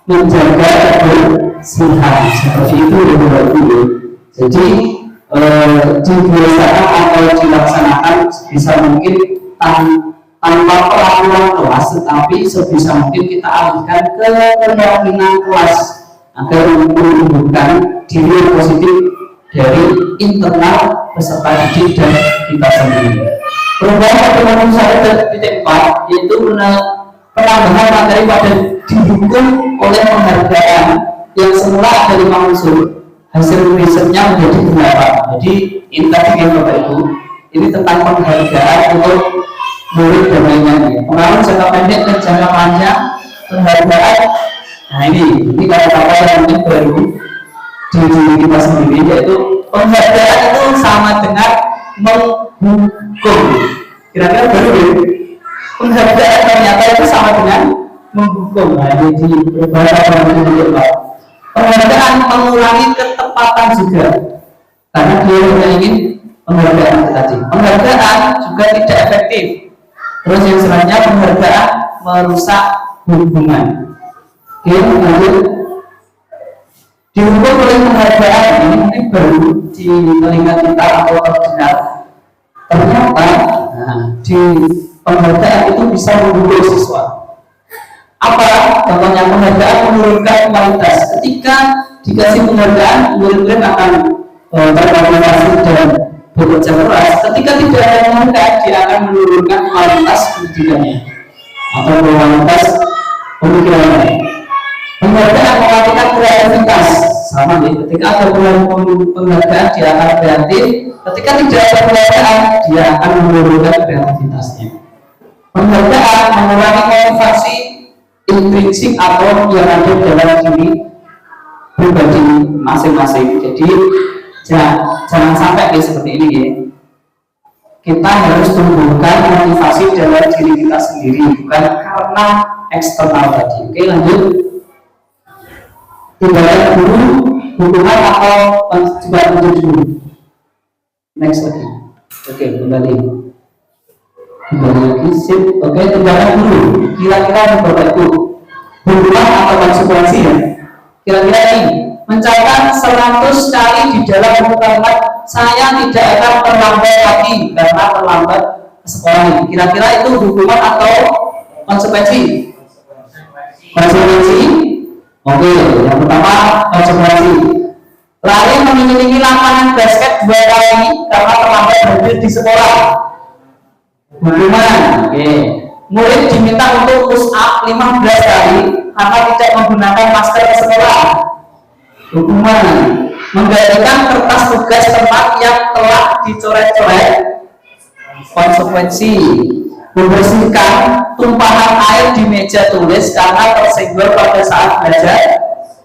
menjaga kebersihan seperti itu dulu. Jadi dibiasakan atau dilaksanakan bisa mungkin tanpa peraturan kelas, tetapi sebisa mungkin kita alihkan ke keyakinan kelas agar menumbuhkan diri yang positif dari internal peserta didik dan kita sendiri. Perubahan perkembangan saya titik 4 yaitu penambahan materi pada didukung oleh penghargaan yang semula ada 5 unsur. Hasil risetnya menjadi 8. Jadi ini tadi yang Bapak Ibu, ini tentang penghargaan untuk murid dan lain-lain. Pengaruh jangka pendek dan jangka panjang penghargaan. Nah ini kata-kata yang mungkin baru di diri kita sendiri, yaitu penghargaan itu sama dengan menghukum. Kira-kira baru ya? Penghargaan ternyata itu sama dengan menghukum. Nah ini di beberapa penghargaan mengurangi ketepatan juga, karena dia ingin penghargaan tadi. Penghargaan juga tidak efektif. Terus yang selanjutnya penghargaan merusak hubungan. Oke, lanjut. Dihukum oleh penghargaan ini mungkin baru di telinga kita atau terdengar. Ternyata di penghargaan itu bisa menghukum siswa. Apa contohnya? Penghargaan menurunkan kualitas. Ketika dikasih penghargaan, murid-murid akan termotivasi dan bekerja keras. Ketika tidak ada penghargaan, dia akan menurunkan kualitas pendidikannya atau kualitas pemikirannya. Penghargaan mematikan kreativitas, sama nih. Ketika ada penghargaan, dia akan kreatif. Ketika tidak ada penghargaan, dia akan menurunkan kreativitasnya. Penghargaan mengurangi motivasi intrinsik atau yang ada dalam diri pribadi masing-masing. Jadi jangan sampai kayak seperti ini ya. Kita harus tumbuhkan motivasi dalam diri kita sendiri, bukan karena eksternal tadi. Oke, lanjut. Tindakan guru, hukuman atau coba lanjut dulu. Next lagi. Oke, kembali lagi sip. Oke, tindakan guru. Kira-kira Bapak Ibu, hukuman atau konsekuensi ya? Kira-kira ini mencatat 100 kali di dalam muktamar saya tidak akan terlambat lagi karena terlambat ke sekolah ini. Kira-kira itu hukuman atau konsekuensi? Konsekuensi. Oke, yang pertama konsekuensi. Lari mengiringi lapangan basket 2 kali karena terlambat hadir di sekolah. Hukuman. Oke. Murid diminta untuk push up 15 kali karena tidak menggunakan masker ke sekolah. Hukuman. Menggantikan kertas tugas tempat yang telah dicoret-coret. Konsekuensi. Membersihkan tumpahan air di meja tulis karena tersenggol pada saat belajar.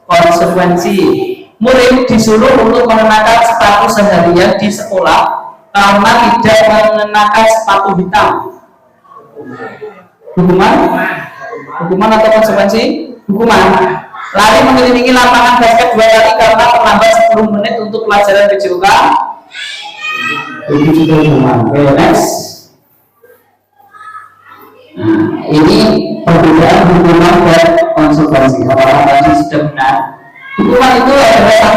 Konsekuensi. Murid disuruh untuk mengenakan sepatu seharian di sekolah karena tidak mengenakan sepatu hitam. Hukuman atau konsekuensi? Hukuman. Lari mengelilingi lapangan basket 2 kali karena terlambat 10 menit untuk pelajaran PJOK. Itu juga hukuman. Next. Nah, ini perbedaan hukuman dan konsekuensi. Apakah tadi sudah benar? Hukuman itu adalah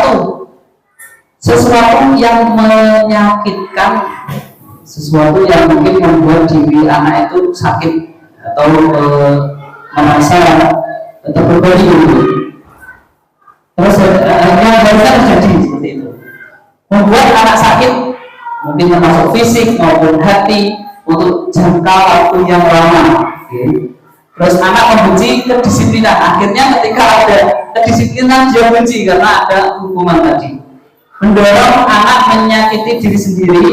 sesuatu yang menyakitkan, sesuatu yang mungkin membuat diri anak itu sakit atau merasa terbebani gitu. Terus yang biasa terjadi seperti itu, membuat anak sakit, mungkin termasuk fisik maupun hati untuk jangka waktu yang lama. Terus anak membenci kedisiplinan. Akhirnya ketika ada kedisiplinan dia benci karena ada hukuman tadi. Mendorong anak menyakiti diri sendiri,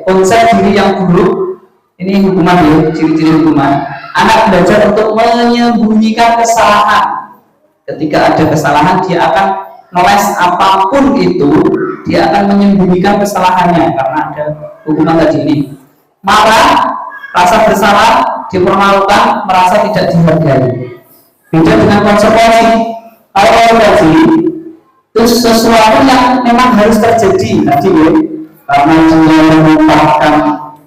konsep diri yang buruk. Ini hukuman ya, ciri-ciri hukuman. Anak belajar untuk menyembunyikan kesalahan. Ketika ada kesalahan dia akan ngeles apapun itu, dia akan menyembunyikan kesalahannya karena ada hukuman tadi ini. Marah, rasa bersalah, dipermalukan, merasa tidak dihargai. Beda dengan konsekuensi. Kalau tadi itu sesuatu yang memang harus terjadi tadi ya, karena dia menumpahkan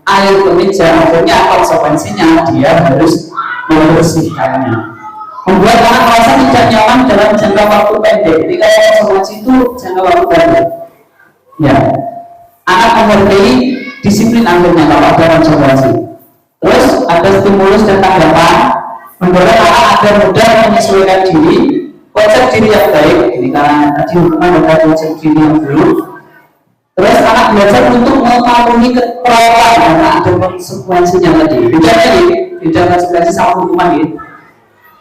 air ke meja, akhirnya konsekuensinya dia harus membersihkannya. membuat anak merasa tidak nyaman dalam jangka waktu pendek. Jadi kalau konsekuensi itu jangka waktu pendek. Ya, anak menghargai disiplin akhirnya kalau ada konsekuensi. Terus ada stimulus dan tanggapan, mendorong anak agar mudah menyesuaikan diri, konsep diri yang baik. Ini karena tadi hukuman ada konsep diri yang dulu. Terus anak belajar untuk memahami keperluan karena ada konsekuensinya tadi. Beda konsekuensi sama hukuman gitu.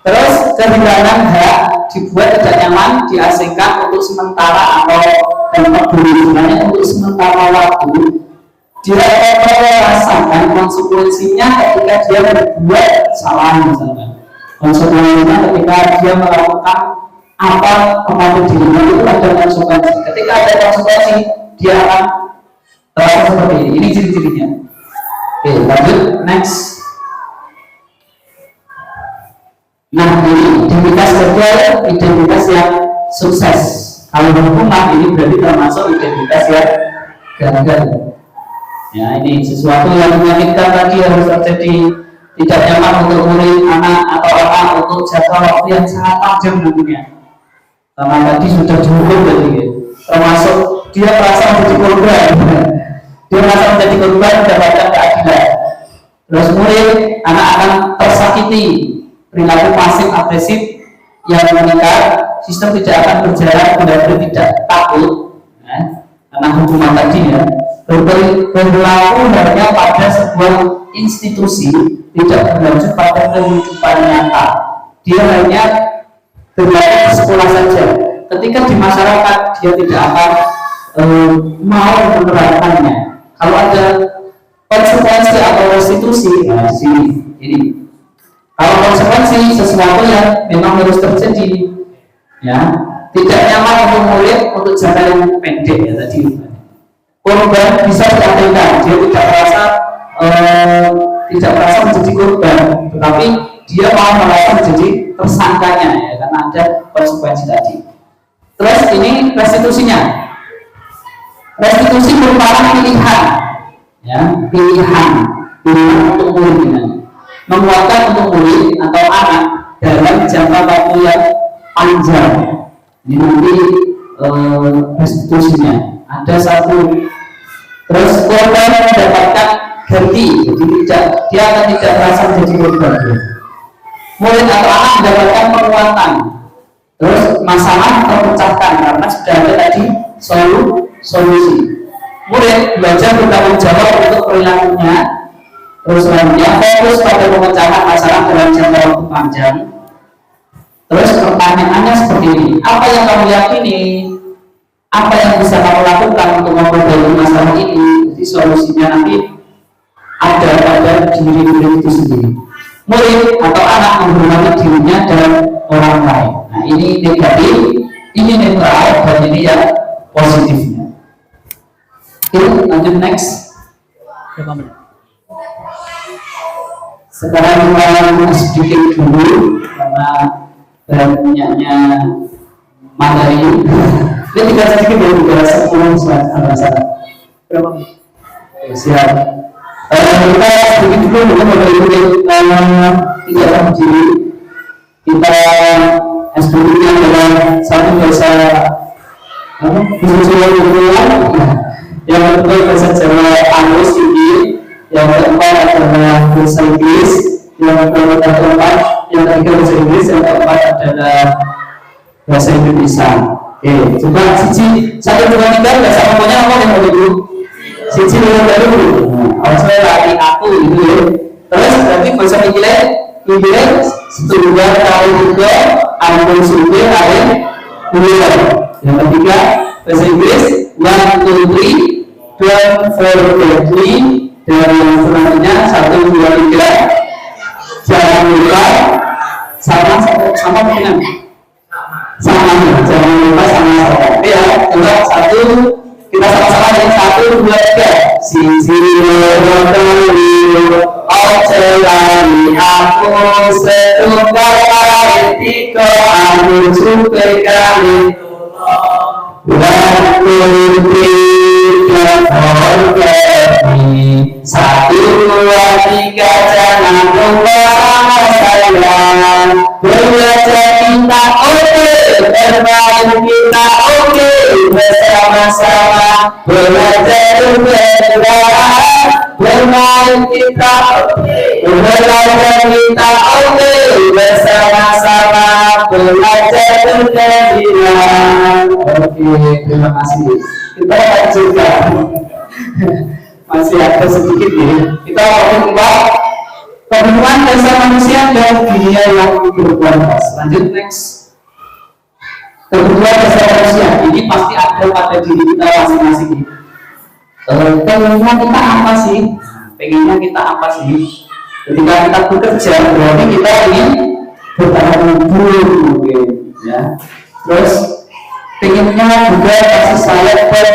Terus kehilangan hak dibuat tidak nyaman, diasingkan untuk sementara atau dampak sebenarnya untuk sementara waktu. Dia merasakan konsekuensinya ketika dia berbuat salah misalnya. Konsekuensinya ketika dia melakukan apa kepada dirinya itu ada konsekuensi. Ketika ada konsekuensi dia akan seperti ini. Ini ciri-cirinya. Oke, lanjut next. Nah, ini identitas gagal, identitas yang sukses. Kalau hukuman ini berarti termasuk identitas yang gagal. Ya, ini sesuatu yang menyakitkan tadi harus terjadi. Tidak nyaman untuk murid, anak atau anak untuk jangka waktu yang sangat panjang nantinya. Karena tadi sudah dihukum tadi, ya. Termasuk dia merasa menjadi korban. Dia merasa menjadi korban mendapatkan keadilan. Terus murid, anak akan tersakiti. Perilaku pasif agresif yang meningkat, sistem tidak akan berjalan benar-benar tidak takut, ya, karena hukuman tadi ya. Berlaku hanya pada sebuah institusi, tidak berlanjut pada kehidupan nyata. Dia hanya berlaku di sekolah saja. Ketika di masyarakat dia tidak akan mau menerapkannya. Kalau ada konsekuensi atau restitusi, nah di sini ini. Kalau konsekuensi sesuatu yang memang harus terjadi, ya, tidak nyaman untuk murid untuk jangka yang pendek ya tadi. Korban bisa diabaikan, dia tidak merasa menjadi korban, tetapi dia mau merasa menjadi tersangkanya ya, karena ada konsekuensi tadi. Terus ini restitusinya. Restitusi merupakan pilihan, ya, pilihan untuk murid ini. Menguatkan untuk murid atau anak dalam jangka waktu yang panjang. Ini nanti restitusinya ada satu. Terus korban mendapatkan ganti, jadi dia akan tidak merasa menjadi korban. Murid atau anak mendapatkan penguatan. Terus masalah terpecahkan karena sudah ada tadi solusi. Murid belajar bertanggung jawab untuk perilakunya. Terus selanjutnya fokus pada pemecahan masalah dalam jangka waktu panjang. Terus pertanyaannya seperti ini, apa yang kamu yakini? Apa yang bisa kamu lakukan untuk memperbaiki masalah ini? Jadi solusinya nanti ada pada diri itu sendiri. Murid atau anak menghormati dirinya dan orang lain. Nah ini negatif, ini netral, dan ini yang positifnya. Oke, lanjut next. Sekarang kita sedikit dulu karena banyaknya materi. Ini tidak sedikit dari 10 saat. Berapa? Siap. Kita sedikit dulu untuk mengikuti tidak berdiri. Kita SPB-nya adalah satu bahasa yang kedua bahasa Jawa Angus ini. Yang keempat adalah bahasa Inggris, yang keempat yang ketiga bahasa Inggris, yang keempat adalah bahasa Indonesia. Oke, coba Cici 1, 2, 3 bahasa ngomongnya apa yang mau dulu? Cici dulu dulu. Saya lagi aku itu ya. Terus berarti bahasa Inggris setunggal kali 3 ampun sudah kali 2. Yang ketiga bahasa Inggris 1, 2, 3 don't forget me. Dan yang selanjutnya 1, 2, 3 jangan lupa sama dengan jangan lupa sama ya. Coba 1 kita sama-sama ya. 1, 2, 3 sisi ocelani aku setunggal kali 3 aku super kali Satu, dua, tiga, jangan lupa sama saya. belajar bermain kita, belajar kita bersama-sama belajar berkegiatan. Oke, terima kasih. Kita lanjutkan. Masih ada sedikit ya. Kita ngomong kebutuhan dasar manusia dan dunia yang berkualitas. Lanjut next. Kebutuhan dasar manusia ini pasti ada pada diri kita masing-masing. Pengennya kita apa sih? Pengennya kita apa sih? Ketika kita bekerja berarti kita ingin bertahan hidup mungkin, ya. Terus pengennya juga kasih sayang dan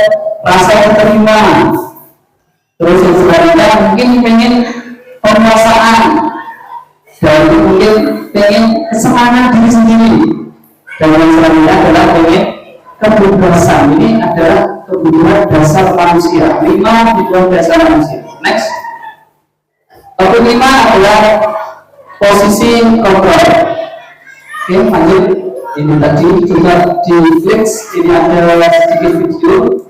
rasa terima. Terus yang selanjutnya mungkin pengen penguasaan dan mungkin pengen kesenangan diri sendiri. Dan yang selanjutnya adalah pengen kebebasan. Ini adalah kebutuhan dasar manusia. 5 kebutuhan dasar manusia. Next. Topik 5 adalah posisi kontrol. Oke, lanjut. Ini tadi juga di Flix. Ini ada sedikit video.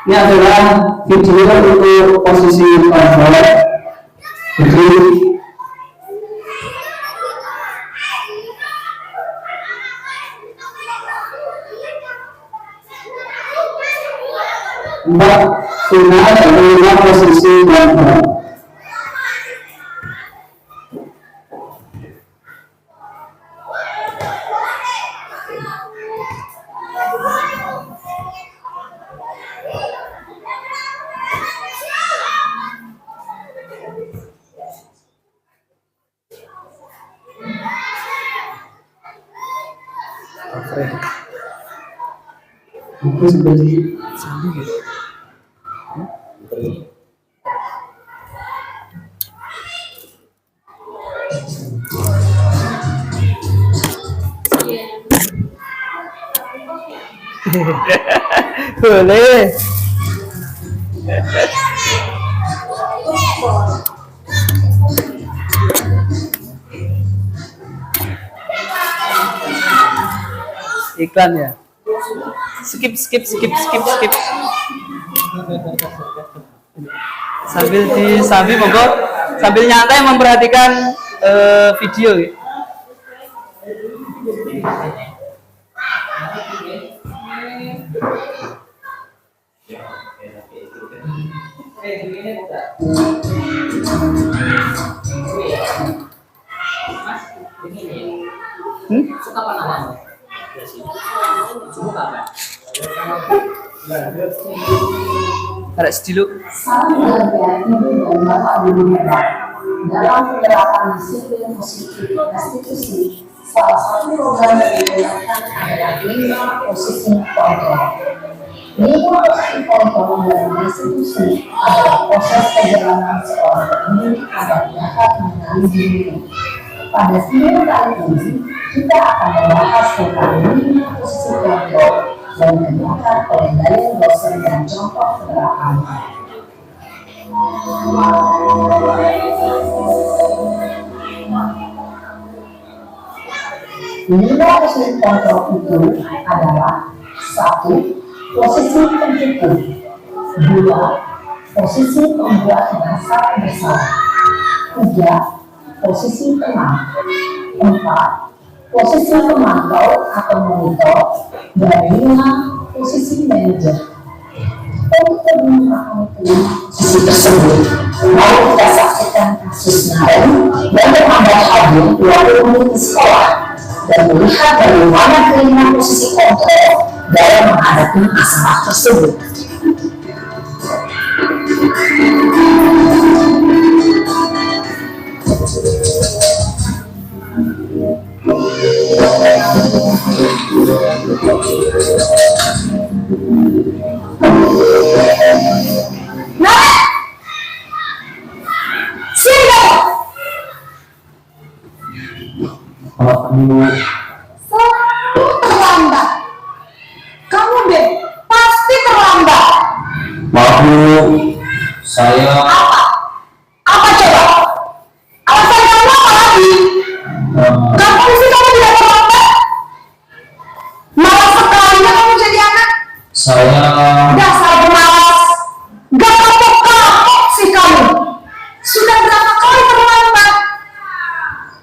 Ini adalah video untuk posisi kontrol. Jadi Mbak Tuna dan 5 posisi kontrol. Aku seperti sambil boleh. Iklan ya. Skip. Sambil monggo sambil nyantai memperhatikan video. Suka apa? Ada sedikit. Salam bahagia Ibu dan Bapak Guru Hebat. Dalam penerapan disiplin positif restitusi, salah satu program yang digunakan adalah 5 posisi kontrol. 5 posisi kontrol dalam restitusi adalah proses perjalanan seorang pemilik agar dapat mengenali dirinya. Pada video kali ini, kita akan membahas tentang 5 posisi kontrol yang digunakan oleh gaya dosen dan contoh penerapannya. Lima posisi kontrol itu adalah 1. Posisi pencukup, 2. Posisi pembuat dasar bersalah, 3. Posisi tenang, 4. Posisi pemantau atau monitor, dan 5. Posisi manajer. Untuk penggunaan posisi tersebut, mari kita saksikan kasus Naren yang berada hadir 20 menit di sekolah dan melihat bagaimana kelima posisi kontrol dalam menghadapi masalah tersebut. Selalu terlambat. Kamu deh pasti terlambat. Maaf Bu, saya Apa coba? Alasan kamu apa lagi? Kamu sih kamu tidak terlambat? Saya Dasar pemalas. Gak kapok-kapok sih kamu. Sudah berapa kali terlambat?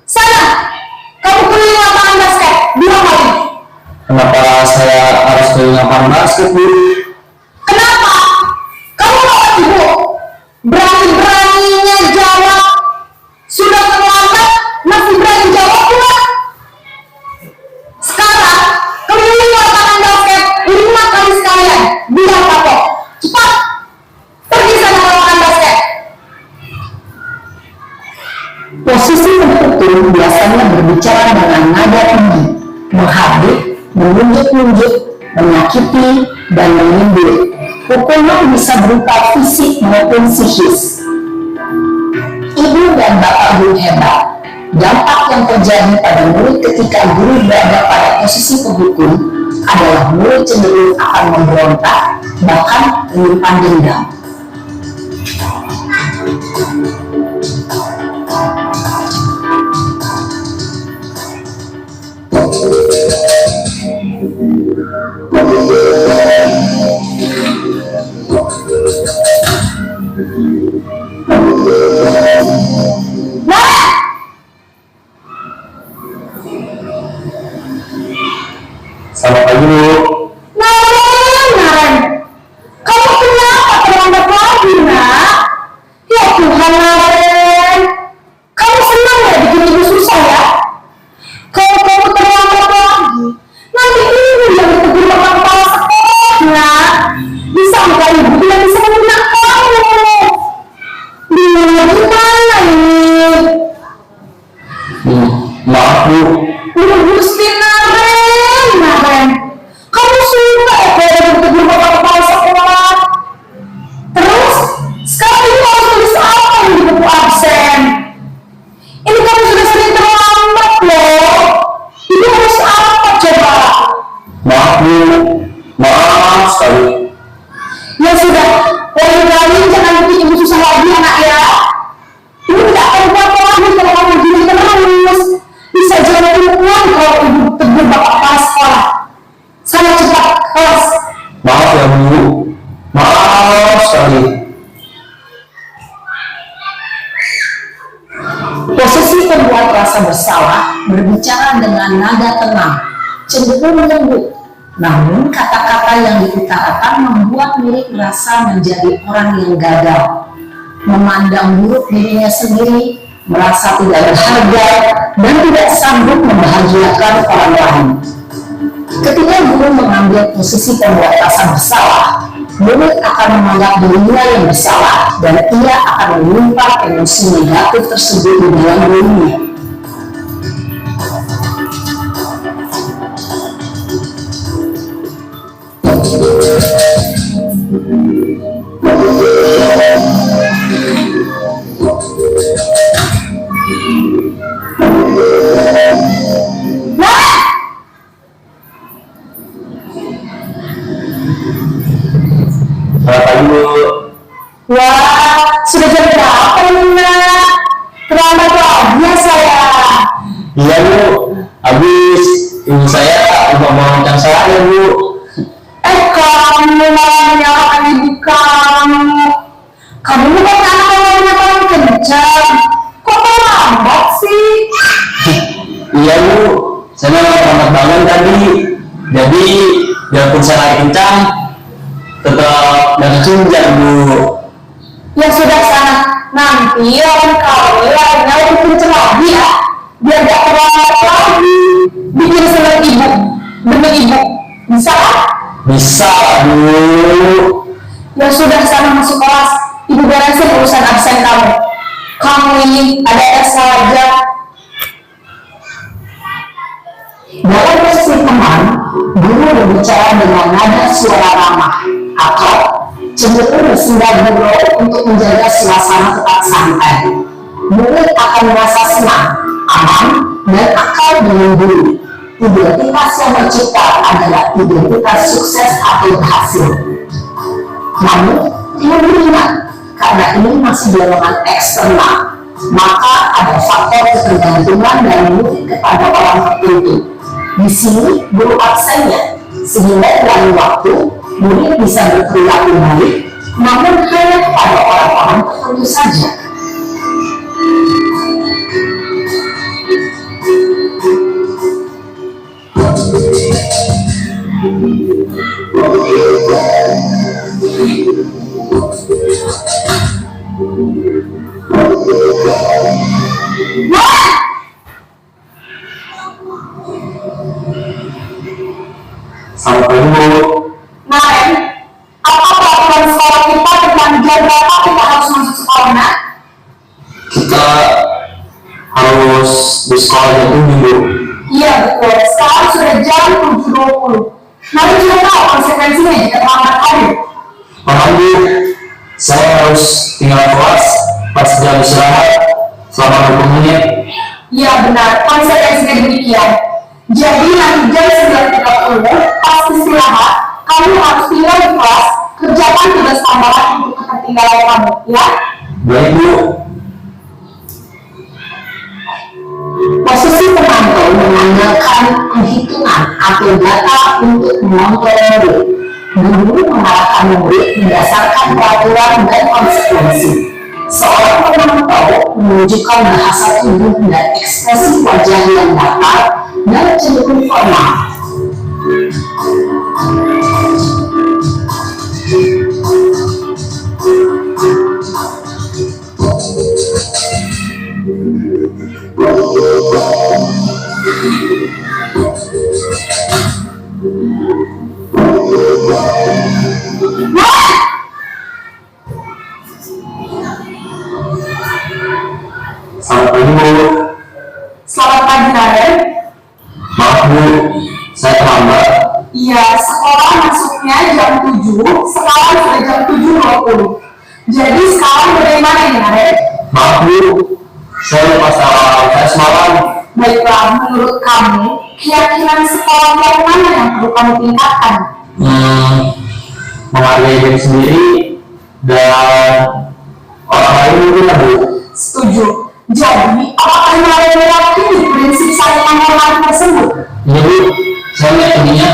Sana, kamu keliling lapangan basket 2 kali. kenapa saya harus ke lapangan basket, Bu? Kenapa? Kamu mau ibu? Berani-beraninya jawab. Sudah terlambat, masih berani jawab pula. Sekarang, keliling lapangan basket 5 kali sekalian. Bilang kapok. Cepat. Pergi sana ke lapangan basket. Posisi tertutup biasanya berbicara dengan nada tinggi, menghardik, menunjuk-nunjuk, menyakiti, dan menyindir. Pukulan bisa berupa fisik maupun psikis. Ibu dan bapak guru hebat. Dampak yang terjadi pada murid ketika guru berada pada posisi pemukul adalah murid cenderung akan memberontak, bahkan menyimpan dendam. Selamat pagi, Bu. Naren, kamu kenapa terlambat lagi, nak? Ya Tuhan, Naren. Kamu senang ya bikin ibu susah ya? Kalau kamu terlambat lagi, nanti ibu yang ditegur sama kepala sekolah, nak. Bisa nggak ibu tidak bisa menggunakan kamu? Gimana ini? Maaf, Bu. Gusti Naren, kamu suka ya kalau ditegur sama kepala sekolah? Terus, sekarang ibu harus tulis apa yang di buku absen? Ini kamu sudah sering terlambat loh. Ibu harus apa coba? Maaf, Bu. Maaf sekali. Ya sudah, lain-kali jangan bikin ibu susah lagi anak ya. Ibu tidak akan kuat lagi kalau kamu gini terus. Bisa jadi hukuman kalau ibu tegur bapak kepala sekolah. Sana cepat kelas. Maaf ya, Bu. Maaf sekali. Posisi pembuat rasa bersalah berbicara dengan nada tenang, cenderung lembut. Namun kata-kata yang diutarakan membuat milik merasa menjadi orang yang gagal, memandang buruk dirinya sendiri, merasa tidak berharga, dan tidak sanggup membahagiakan orang lain. Ketika guru mengambil posisi pembuat rasa bersalah, murid akan menganggap dirinya yang bersalah dan ia akan menyimpan emosi negatif tersebut di dalam dirinya. Selamat pagi, Bu. Wah, sudah jam berapa nih, nak? Terlambat lagi ya saya. Iya, Bu. Habis ibu saya lupa mengancam saya, Bu. Kamu malah menyalahkan ibu kamu. Kamu bukan anak yang paling kencang. Kok terlambat sih? Iya, Bu. Saya lambat banget tadi. Jadi, biarpun saya lagi kencang, tetap dan tunjang, Bu. Ya sudah sana, nanti lain kali lainnya lebih kencang lagi ya. Biar gak terlambat lagi. Bikin senang ibu, demi ibu. Bisa kan? Bisa, Bu. Ya sudah sana masuk kelas. Ibu beresin urusan absen kamu. Kamu ini ada saja. Dalam posisi teman, guru berbicara dengan nada suara ramah atau cenderung bersinggah gurau untuk menjaga suasana tetap santai. Murid akan merasa senang, aman, dan akrab dengan guru. Identitas yang tercipta adalah identitas sukses atau berhasil. Namun, perlu diingat, karena ini masih dorongan eksternal, maka ada faktor ketergantungan dari murid kepada orang tertentu. Di sini guru absennya, sehingga dalam waktu murid bisa berperilaku baik, namun hanya kepada orang-orang tertentu saja. Selamat pagi, Bu. Maren, apa peraturan sekolah kita tentang jam berapa kita harus masuk sekolah, nak? Kita harus di sekolah jam 7, Bu. Iya betul, sekarang sudah jam 7.20. Mari kita tahu konsekuensinya jika terlambat hadir. Paham, Bu? Saya harus tinggal kelas pas jam istirahat selama 20 menit. Iya benar, konsekuensinya demikian. Jadi nanti jam 9.30 pas istirahat, kamu harus tinggal di kelas, kerjakan tugas tambahan untuk ketertinggalan kamu, ya? Baik, Bu. Posisi pemantau mengandalkan penghitungan atau data untuk mengontrol murid. Guru mengarahkan murid berdasarkan peraturan dan konsekuensi. Seorang pemantau menunjukkan bahasa tubuh dan ekspresi wajah yang datar dan cenderung formal. Selamat pagi, Bu. Selamat pagi, Maren. Maaf, Bu. Saya terlambat. Iya, sekolah masuknya jam 7, sekarang sudah jam 7.20. Jadi sekarang bagaimana ini, Maren? Maaf, Bu. Saya lupa salah saya semalam. Baiklah, menurut kamu, keyakinan sekolah yang mana yang perlu kamu tingkatkan? Menghargai diri sendiri dan orang lain mungkin, Bu. Setuju. Jadi, apakah Maren meyakini prinsip saling menghormati tersebut? Jadi, saya meyakininya.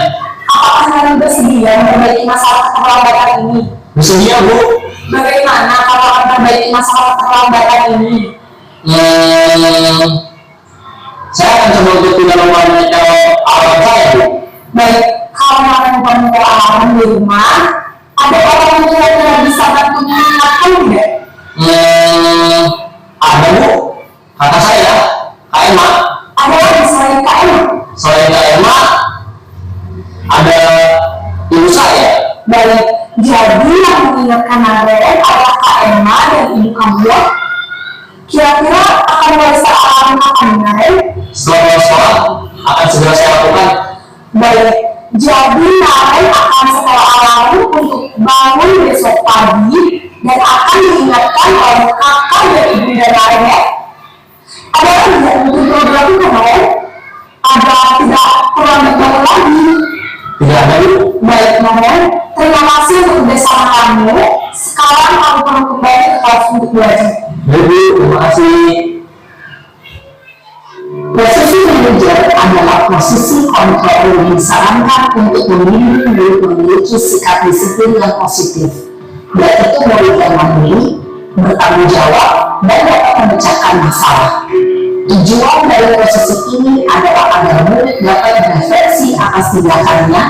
Apakah Maren bersedia memperbaiki masalah keterlambatan ini? Bersedia, Bu. Bagaimana kalau akan memperbaiki masalah keterlambatan ini? Saya akan coba untuk tidak memperbaiki alarm saya, Bu. Baik, kalau Maren memperbaiki alarm di rumah, ada orang yang kira-kira bisa bantu mengingatkan tidak? Ada, Bu. Kata saya, Kak Emma. Ada lagi selain Kak Emma? Selain Kak Emma, ada ibu saya. Baik, jadi yang mengingatkan Maren adalah Kak Emma dan ibu kamu ya? Kira-kira akan mulai alarm kapan, Maren? Setelah sekolah akan segera saya lakukan. Baik, jadi Maren akan setel alarm untuk bangun besok pagi dan akan diingatkan oleh kakak dan ibu dan Maren ya? Ada lagi yang untuk dilakukan, Maren? Ada tidak kurang bangun lagi? Tidak ada, Bu. Baik, Maren, terima kasih untuk bersama kamu. Sekarang kamu perlu kembali ke kelas untuk belajar. Baik, Bu. Terima kasih. Posisi manajer adalah posisi kontrol yang disarankan untuk membimbing murid memiliki sikap disiplin yang positif, yaitu murid yang mandiri, bertanggung jawab, dan dapat memecahkan masalah. Tujuan dari posisi ini adalah agar murid dapat berefleksi atas tindakannya.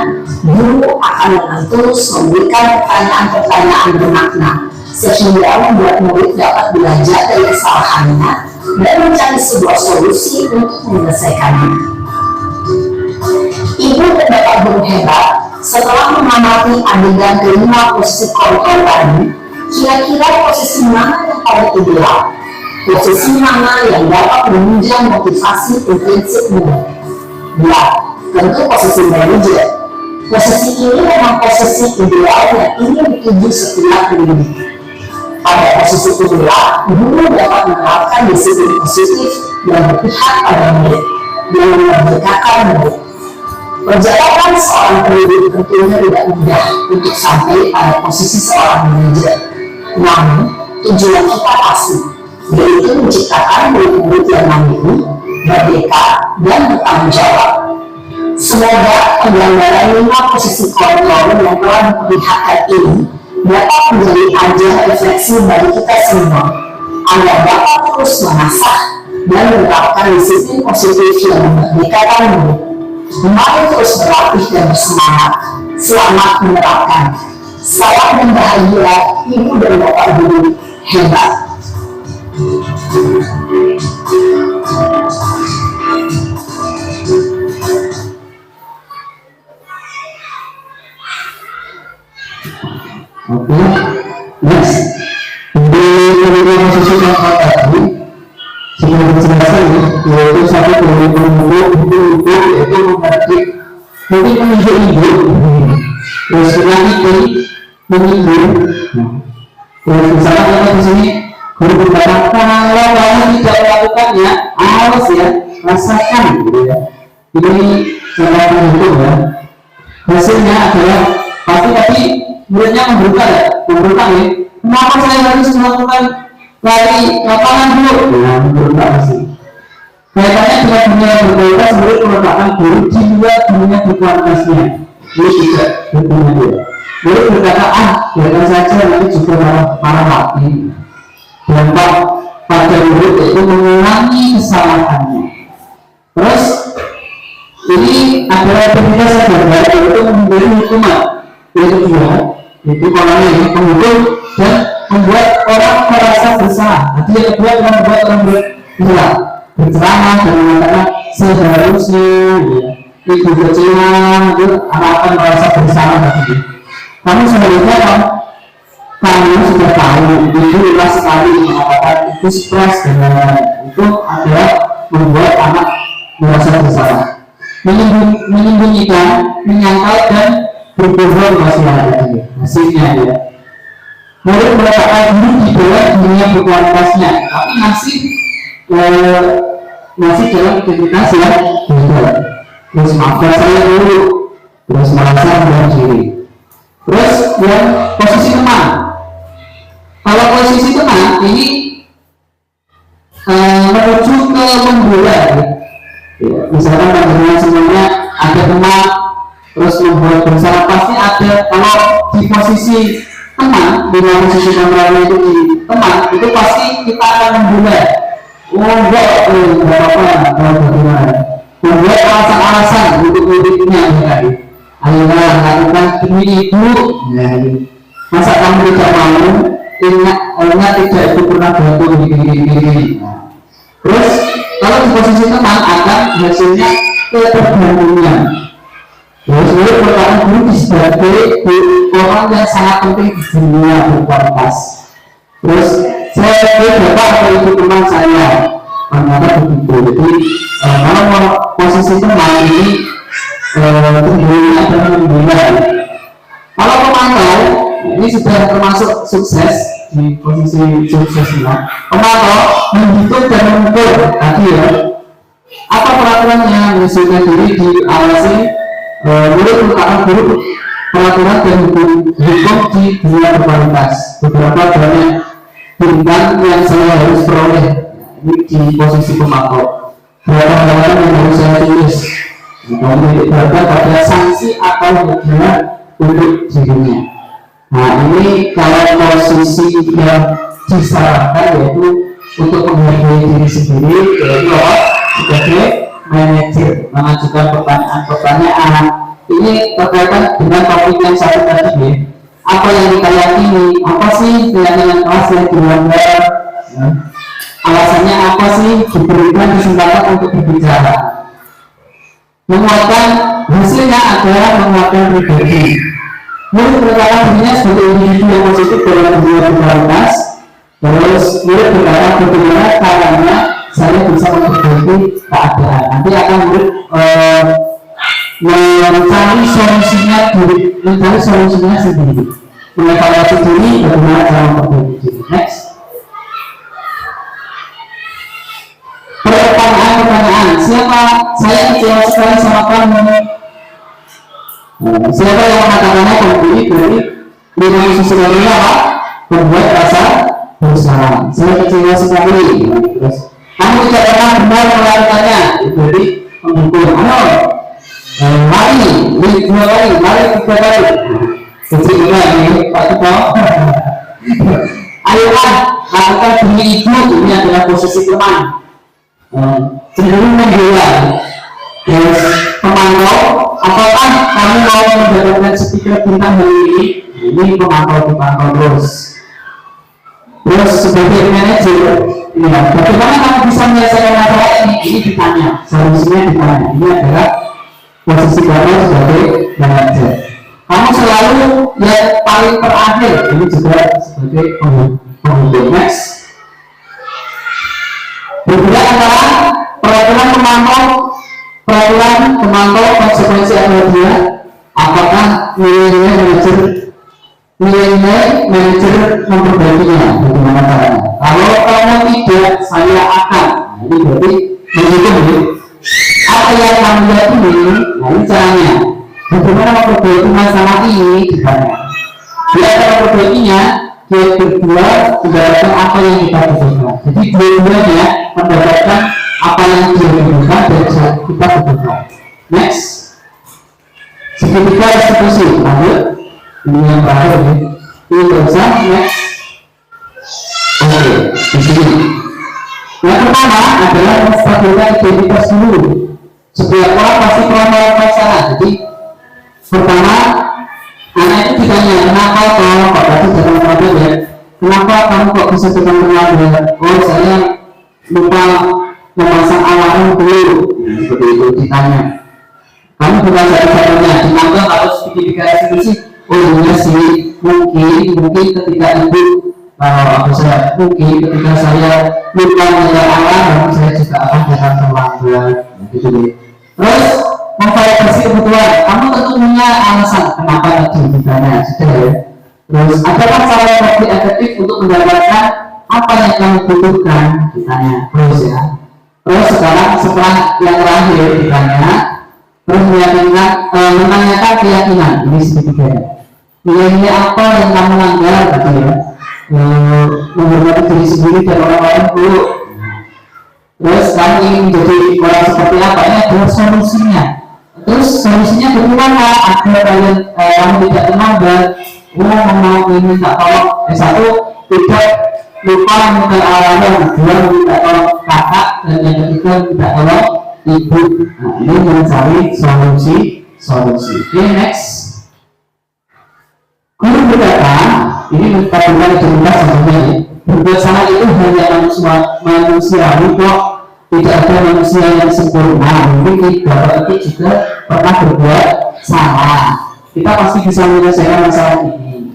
Guru akan dengan terus memberikan pertanyaan-pertanyaan bermakna, sehingga membuat murid dapat belajar dari kesalahannya dan mencari sebuah solusi untuk menyelesaikannya. Ibu dan bapak guru hebat, setelah mengamati adegan kelima posisi kontrol tadi, kira-kira posisi mana yang paling ideal? Posisi mana yang dapat menunjang motivasi intrinsik murid? Ya, tentu posisi manajer. Posisi ini memang posisi ideal yang ingin dituju setiap pendidik. Pada posisi inilah, guru dapat menerapkan disiplin positif yang berpihak pada murid dan memerdekakan murid. Perjalanan seorang pendidik tentunya tidak mudah untuk sampai pada posisi seorang manajer. Namun, tujuan kita pasti, yaitu menciptakan murid-murid yang mandiri, merdeka, dan bertanggung jawab. Semoga penggambaran 5 posisi kontrol yang telah diperlihatkan ini dapat menjadi ajar refleksi bagi kita semua agar dapat terus mengasah dan menerapkan disiplin positif yang memerdekakanmu. Mari terus berlatih dan bersemangat. Selamat menerapkan. Salam dan bahagia, Ibu dan Bapak Guru hebat. Oke, next. Di posisi yang tadi sudah dijelaskan yaitu satu dari ibu yaitu membatik mungkin menunjuk ibu terus menyanyi menghibur. Terus misalnya kita di sini guru berkata kalau kamu tidak melakukannya awas ya, rasakan gitu ya. Ini cara menghibur ya. Hasilnya adalah pasti muridnya membuka ya, kenapa saya harus melakukan lari lapangan dulu? Nah, membuka sih. Kaitannya dengan dunia berkualitas, murid meletakkan guru di luar dunia berkualitasnya. Ini tidak berguna dia. Murid berkata, biarkan saja nanti juga marah hati. Dampak pada murid itu mengulangi kesalahannya. Terus ini adalah aktivitas yang berbeda yaitu memberi hukuman. Yaitu juga itu kalau ini menghukum dan membuat orang merasa bersalah. Jadi yang kedua adalah membuat orang bersalah, berceramah dan mengatakan seharusnya ya, ibu kecilan itu akan merasa bersalah tadi. Kamu sebenarnya kamu sudah tahu itu luas sekali mengatakan itu stres dan lain-lain. Itu adalah membuat anak merasa bersalah, menyembunyikan, menyangkal dan berbohong masih ada hasilnya ya. Murid meletakkan diri di dalam dunia berkualitasnya, tapi masih dalam aktivitas yang beda. Terus maafkan saya dulu, terus merasa rendah diri. Terus yang posisi teman. Kalau posisi teman ini menuju ke membela ya. Misalkan teman semuanya ada teman terus membuat bersalah, pasti ada. Kalau di posisi teman, di posisi teman itu di teman, itu pasti kita akan membela. Enggak apa-apa, bagaimana? Membuat alasan-alasan untuk muridnya tadi. Ayolah lakukan ini itu. Masa kamu tidak mau? Ingat tidak itu pernah bantu begini. Terus kalau di posisi teman akan hasilnya ketergantungan. Terus murid berkata guru sebagai orang yang sangat penting di dunia berkualitas. Terus saya dapat apa itu teman saya, ternyata begitu. Jadi kalau posisi teman ini tentunya adalah membela. Kalau pemantau ini sudah termasuk sukses di posisi suksesnya. Pemantau menghitung dan mengukur tadi ya. Apa peraturannya, menyesuaikan diri diawasi. Murid merupakan guru peraturan dan hukum di dunia berkualitas. Beberapa banyak bintang yang saya harus peroleh di posisi pemantau. Berapa yang harus saya tulis. Kemudian berapa pada sanksi atau hukuman untuk dirinya. Nah ini kalau posisi yang disarankan yaitu untuk menghargai diri sendiri, yaitu sebagai manajer mengajukan pertanyaan. Ini berkaitan dengan topik yang satu tadi ya. Apa yang kita yakini? Apa sih keyakinan kelas yang dilanggar? Alasannya apa sih diberikan kesempatan untuk berbicara? Menguatkan hasilnya adalah menguatkan pribadi. Murid berkata dirinya sebagai individu yang positif dalam dunia berkualitas. Terus murid berkata bagaimana caranya saya bisa memperbaiki keadaan. Nanti akan murid mencari solusinya sendiri, mengevaluasi diri bagaimana cara memperbaiki diri. Next. Pertanyaan, siapa saya kecewa sekali sama kamu? Siapa yang mengatakannya kembali dari lima sosial apa? Membuat rasa bersalah. Saya kecewa sekali. Terus kamu tidak pernah benar melakukannya. Jadi mendukung. Mari 2 kali, mari 3 kali. Jadi ini Pak Ketua. Ayo kan, lakukan bunyi ibu, ini adalah posisi teman. Cenderung menjual. Terus pemantau, apakah kamu mau mendapatkan speaker bintang hari ini? Ini pemantau dipantau terus. Terus sebagai manajer, ya, bagaimana kamu bisa menyelesaikan masalah ini? Ini ditanya, solusinya ditanya. Ini adalah posisi kamu sebagai manajer. Kamu selalu yang paling terakhir, ini juga sebagai penghubung. Next, berbeda antara peraturan pemantau konsekuensi apabila apakah nilai manajer memperbaikinya, bagaimana caranya? Kalau kamu tidak, saya akan. Ini berarti menghitung apa yang kamu lihat ini. Nah, ini caranya. Bagaimana memperbaiki masalah ini ditanya. Dia akan memperbaikinya. Dia berdua mendapatkan apa yang kita butuhkan. Jadi dua-duanya mendapatkan apa yang dia butuhkan dan kita butuhkan. Next, segitiga eksekusi. Lanjut. Ini yang terakhir ya. Ini bisa. Next. Oke, di sini. Yang pertama adalah menstabilkan identitas dulu. Setiap orang pasti pernah melakukan salah. Jadi pertama, anak itu ditanya, kenapa kalau Pak Tadi dalam problem ya? Kenapa kamu kok bisa datang terlambat? Oh, saya lupa memasang alarm dulu. Seperti itu ditanya. Kamu bukan satu-satunya. Ditambah harus bikin institusi. Oh iya sih, mungkin ketika ibu mungkin ketika saya lupa menyalakan alarm, saya juga akan datang terlambat. Gitu deh. Terus memvalidasi kebutuhan. Kamu tentu punya alasan kenapa tadi ditanya, sudah ya. Terus adakah cara yang lebih efektif untuk mendapatkan apa yang kamu butuhkan? Ditanya terus ya. Terus sekarang setelah yang terakhir ditanya, terus menanyakan keyakinan. Ini segitiga. Nilai apa yang kamu langgar gitu ya? Menghormati diri sendiri dan orang lain dulu. Terus kamu ingin menjadi orang seperti apa? Ini adalah solusinya. Terus solusinya bagaimana agar kamu tidak terlambat? Mau minta tolong. Satu, tidak lupa minta alarm. Dua, minta tolong kakak. Dan yang ketiga, minta tolong ibu. Nah, ini mencari solusi. Oke, next. Guru berkata, ini katakan cerita sebenarnya. Berbuat salah itu hanya manusiawi kok. Tidak ada manusia yang sempurna. Mungkin kita berarti juga pernah berbuat salah. Kita pasti bisa menyelesaikan masalah ini.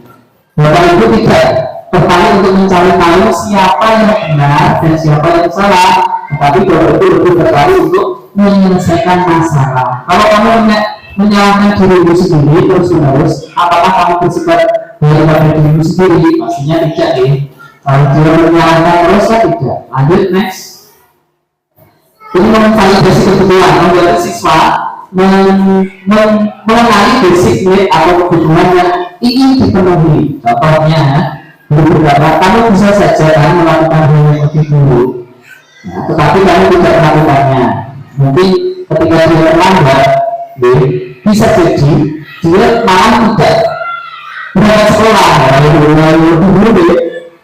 Bapak Ibu tidak tertarik untuk mencari tahu siapa yang benar dan siapa yang salah, tetapi Bapak Ibu lebih tertarik untuk menyelesaikan masalah. Kalau kamu menyalahkan dirimu sendiri terus-menerus, apakah kamu bersifat daripada dirimu sendiri? Pastinya tidak deh. Kalau dia menyalahkan terus, ya tidak. Lanjut, next. Ini memvalidasi kebutuhan. Membuat siswa mengenali basic need atau kebutuhan yang ingin dipenuhi. Contohnya, beberapa kamu bisa saja kan melakukan hal yang lebih dulu, nah, tetapi kamu tidak melakukannya. Mungkin ketika dia terlambat, bisa jadi dia malah tidak berangkat sekolah.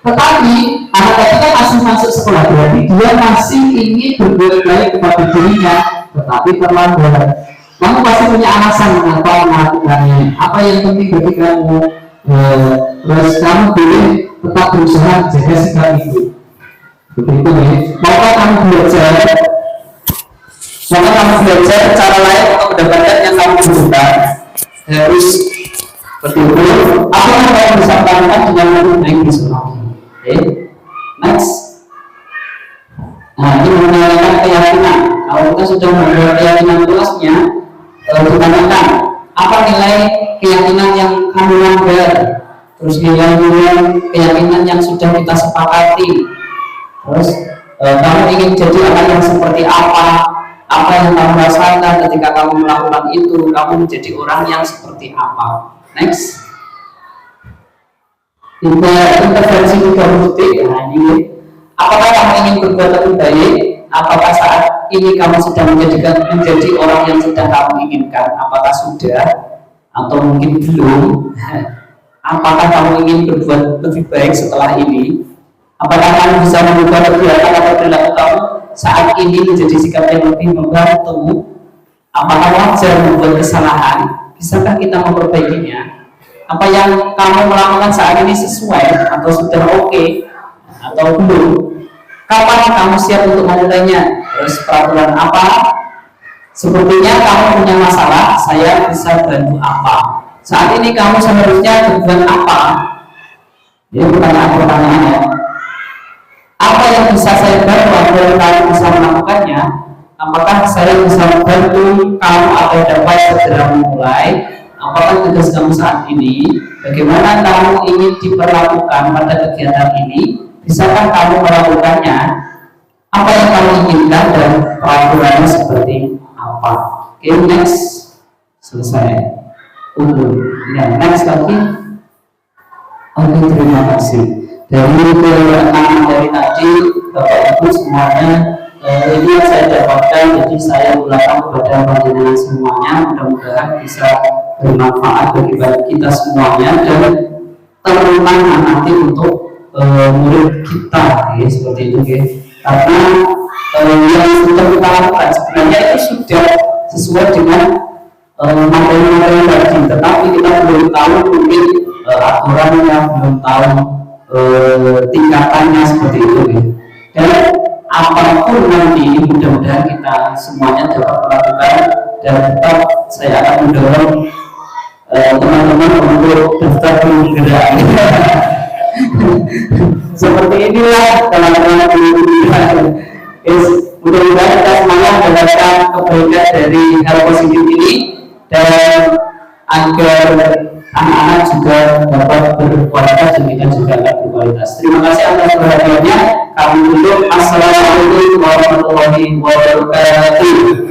Tetapi anak tadi kan masih masuk sekolah, berarti dia masih ingin berbuat baik kepada dirinya, tetapi terlambat. Kamu pasti punya alasan mengapa melakukannya. Apa yang penting bagi kamu? Terus kamu boleh tetap berusaha jaga sikap itu. Begitu ya. Maka kamu belajar cara lain untuk mendapatkan yang kamu butuhkan. Harus seperti itu. Apa yang kamu bisa lakukan dengan lebih baik di Oke, next. Nah, ini mengenai keyakinan. Kalau kita sudah membuat keyakinan luasnya, ditanyakan apa nilai keyakinan yang kamu langgar, terus nilai-nilai keyakinan yang sudah kita sepakati, terus kamu ingin jadi orang yang seperti apa yang kamu rasakan ketika kamu melakukan itu, kamu menjadi orang yang seperti apa. Next. Intervensi 30 detik. Nah, ini apakah kamu ingin berbuat lebih baik? Apakah saat ini kamu sedang menjadi orang yang sedang kamu inginkan? Apakah sudah atau mungkin belum? Apakah kamu ingin berbuat lebih baik setelah ini? Apakah kamu bisa mengubah kegiatan atau perilaku kamu saat ini menjadi sikap yang lebih membantu? Apakah wajar membuat kesalahan? Bisakah kita memperbaikinya? Apa yang kamu melakukan saat ini sesuai atau sudah oke atau belum? Kapan kamu siap untuk memulainya? Terus peraturan apa? Sepertinya kamu punya masalah, saya bisa bantu apa? Saat ini kamu seharusnya berbuat apa? Ini pertanyaan-pertanyaan ya. Apa yang bisa saya bantu agar kamu bisa melakukannya? Apakah saya bisa membantu kamu agar dapat segera memulai? Apakah tugas kamu saat ini? Bagaimana kamu ingin diperlakukan pada kegiatan ini? Bisakah kamu melakukannya? Apa yang kamu inginkan dan peraturannya seperti apa? Oke, next. Selesai. Ya, next lagi. Oke, terima kasih. Dari keterangan dari tadi, Bapak Ibu semuanya, ini yang saya dapatkan, jadi saya ulangi kepada panjenengan semuanya. Mudah-mudahan bisa bermanfaat bagi kita semuanya dan terutama nanti untuk murid kita, ya, seperti itu, ya. Karena yang sudah kita lakukan sebenarnya itu sudah sesuai dengan materi-materi tadi, tetapi kita belum tahu mungkin aturannya, belum tahu tingkatannya seperti itu, ya. Dan apapun nanti mudah-mudahan kita semuanya dapat melakukan dan tetap saya akan mendorong teman-teman untuk daftar penggerak. Seperti inilah teman-teman mudah-mudahan kita semuanya mendapatkan kebaikan dari hal positif ini dan agar anak-anak juga dapat berkualitas dan kita juga dapat berkualitas. Terima kasih atas perhatiannya. Kami tutup. Assalamualaikum warahmatullahi wabarakatuh.